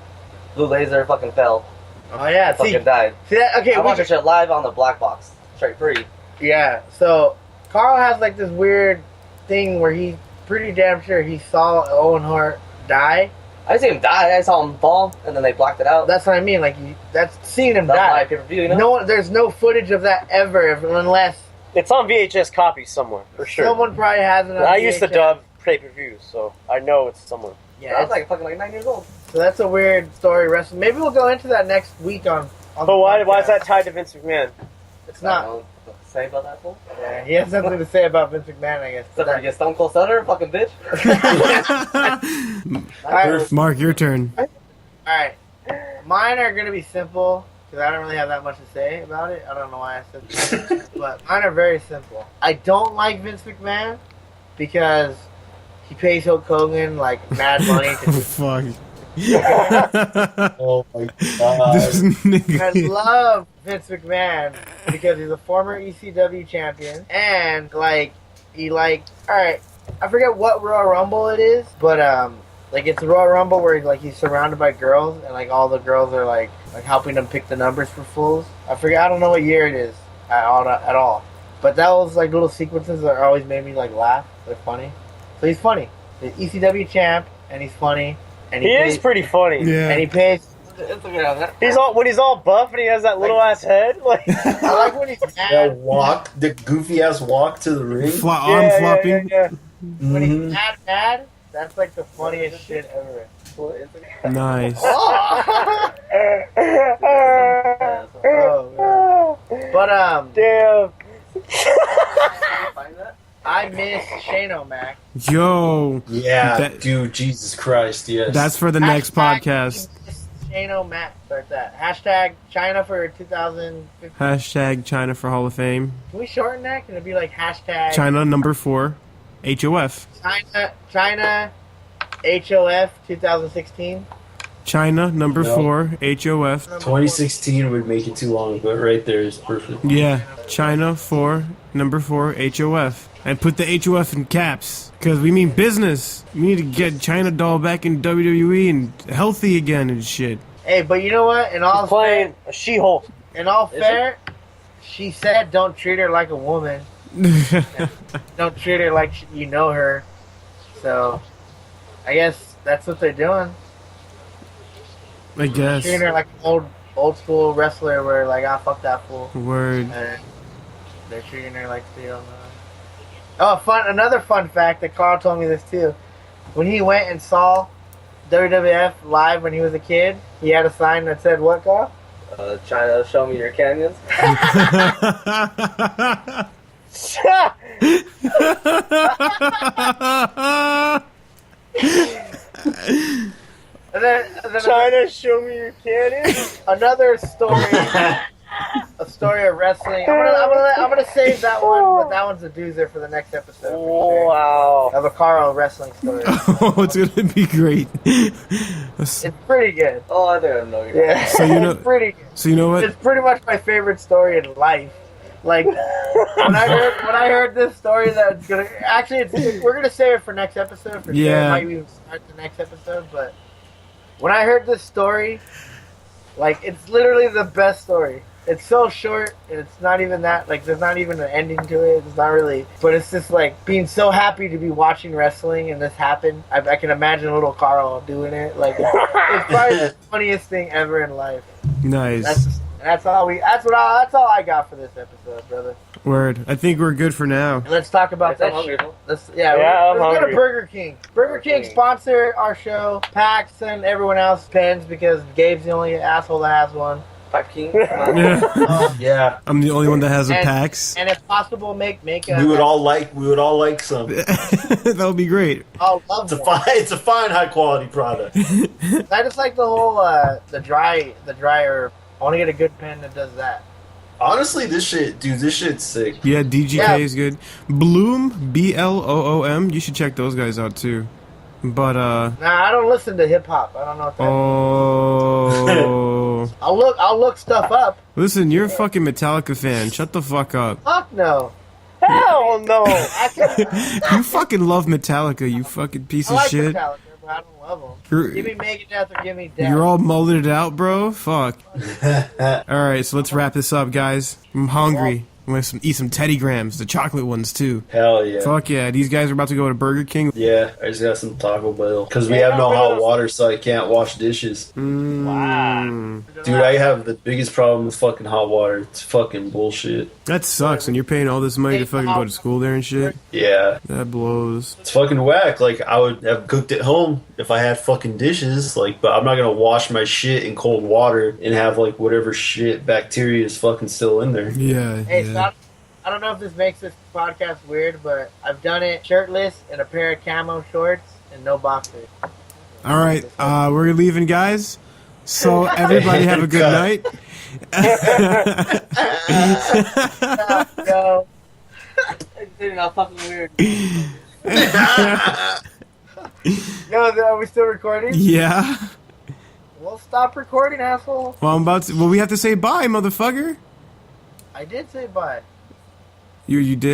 Blue Laser fucking fell. Oh yeah, Fucking died. See that? Okay, I watched that shit live on the black box, straight free. Yeah. So Carl has like this weird thing where he's pretty damn sure he saw Owen Hart die. I didn't see him die. I saw him fall, and then they blocked it out. That's what I mean. Like that's seeing him That's die. live pay-per-view, you know? There's no footage of that ever, unless It's on VHS copies somewhere, for sure. someone probably has it. On I used to VHS. dub pay-per-views, so I know it's somewhere. Yeah, I was like fucking 9 years old. so that's a weird story. Wrestling. Maybe we'll go into that next week on. But why is that tied to Vince McMahon? It's I not. don't know what to say about that fool. Yeah, he has something to say about Vince McMahon, I guess. Except for you get Stone Cold Stunner, fucking bitch. All right, Mark, your turn. all right. Mine are gonna be simple because I don't really have that much to say about it. I don't know why I said that, but mine are very simple. I don't like Vince McMahon because he pays Hulk Hogan like mad money to do. Fuck. Oh my god. This nigga. I love Vince McMahon because he's a former ECW champion and alright, I forget what Royal Rumble it is, but like it's a Royal Rumble where he's surrounded by girls and like all the girls are like helping him pick the numbers for fools. I don't know what year it is at all. But that was like little sequences that always made me like laugh. They're funny. So he's funny. The ECW champ, and he's funny. And he is pretty funny. Yeah. And he pays. He's all buff and he has that little ass head. Like I like when he's mad. That walk, the goofy ass walk to the ring. Arm flopping. Yeah. When he's mad, that's like the funniest shit ever. Nice. Oh, man. But damn. I miss Shane O'Mac. Yo. Yeah, dude, Jesus Christ, yes. That's for the next podcast. Shane O'Mac, start that. Hashtag China for 2015. Hashtag China for Hall of Fame. Can we shorten that? Can it be like hashtag China number 4, HOF. China HOF 2016? China number No. 4, HOF. 2016 would make it too long, but right there is perfect. Yeah, China 4, number 4, HOF. And put the HOF in caps, because we mean business. We need to get China Doll back in WWE and healthy again and shit. Hey, but you know what? In all Playing a She-Hulk. In all fair, she said don't treat her like a woman. Don't treat her like you know her. So, I guess that's what they're doing. I guess. Treating her like an old school wrestler where like, fuck that fool. Word. And they're treating her like they don't know. Oh, another fun fact that Carl told me this too. When he went and saw WWF live when he was a kid, he had a sign that said what, Carl? China, show me your canyons. And then China, show me your cannon. Another story. A story of wrestling. I'm gonna save that one, but that one's a doozer for the next episode. Sure. Wow. I have a Carl wrestling story. Oh, it's gonna be great. It's pretty good. Oh, I didn't know you. Yeah, So you know- it's pretty good. So you know what? It's pretty much my favorite story in life. Like when I heard this story, that's gonna we're gonna save it for next episode for sure. Yeah. Might even start the next episode, but when I heard this story, like it's literally the best story. It's so short, and it's not even that, like, there's not even an ending to it. It's not really, but it's just, like, being so happy to be watching wrestling, and this happened. I can imagine little Carl doing it. Like, it's probably the funniest thing ever in life. Nice. That's all I got for this episode, brother. Word. I think we're good for now. And let's talk about that shit. I'm Let's go to hungry. Burger King. Burger King sponsor our show. Pax and everyone else pens because Gabe's the only asshole that has one. King. Yeah. Yeah, I'm the only one that has a PAX. And if possible, make a. we would all like some. That would be great. I'll love one. It's a fine, high quality product. I just like the whole the dryer. I want to get a good pen that does that. Honestly, this shit's sick. Yeah, DGK Yeah. is good. Bloom, BLOOM. You should check those guys out too. But Nah, I don't listen to hip hop. I don't know what that oh. means. I'll look stuff up. Listen, you're a fucking Metallica fan. Shut the fuck up. Fuck no. Hell no. You fucking love Metallica, you fucking piece I of like shit. Metallica, but I don't love them. You're- Give me Megadeth or give me Death. You're all mulleted out, bro. Fuck. Alright, so let's wrap this up, guys. I'm hungry. I'm gonna eat some Teddy Grahams, the chocolate ones too. Hell yeah. Fuck yeah, these guys are about to go to Burger King. Yeah, I just got some Taco Bell. Because we have no hot water, so I can't wash dishes. Mm. Dude, I have the biggest problem with fucking hot water. It's fucking bullshit. That sucks, and you're paying all this money to fucking go to school there and shit. Yeah. That blows. It's fucking whack. Like, I would have cooked at home if I had fucking dishes. Like, but I'm not gonna wash my shit in cold water and have, like, whatever shit bacteria is fucking still in there. Yeah. Hey, yeah. so I don't know if this makes this podcast weird, but I've done it shirtless in a pair of camo shorts and no boxers. All right, we're leaving, guys. So everybody have a good night. No. Dude, not fucking weird. No, are we still recording? Yeah. Well, stop recording, asshole. Well, I'm about to. Well, we have to say bye, motherfucker. I did say bye. You did.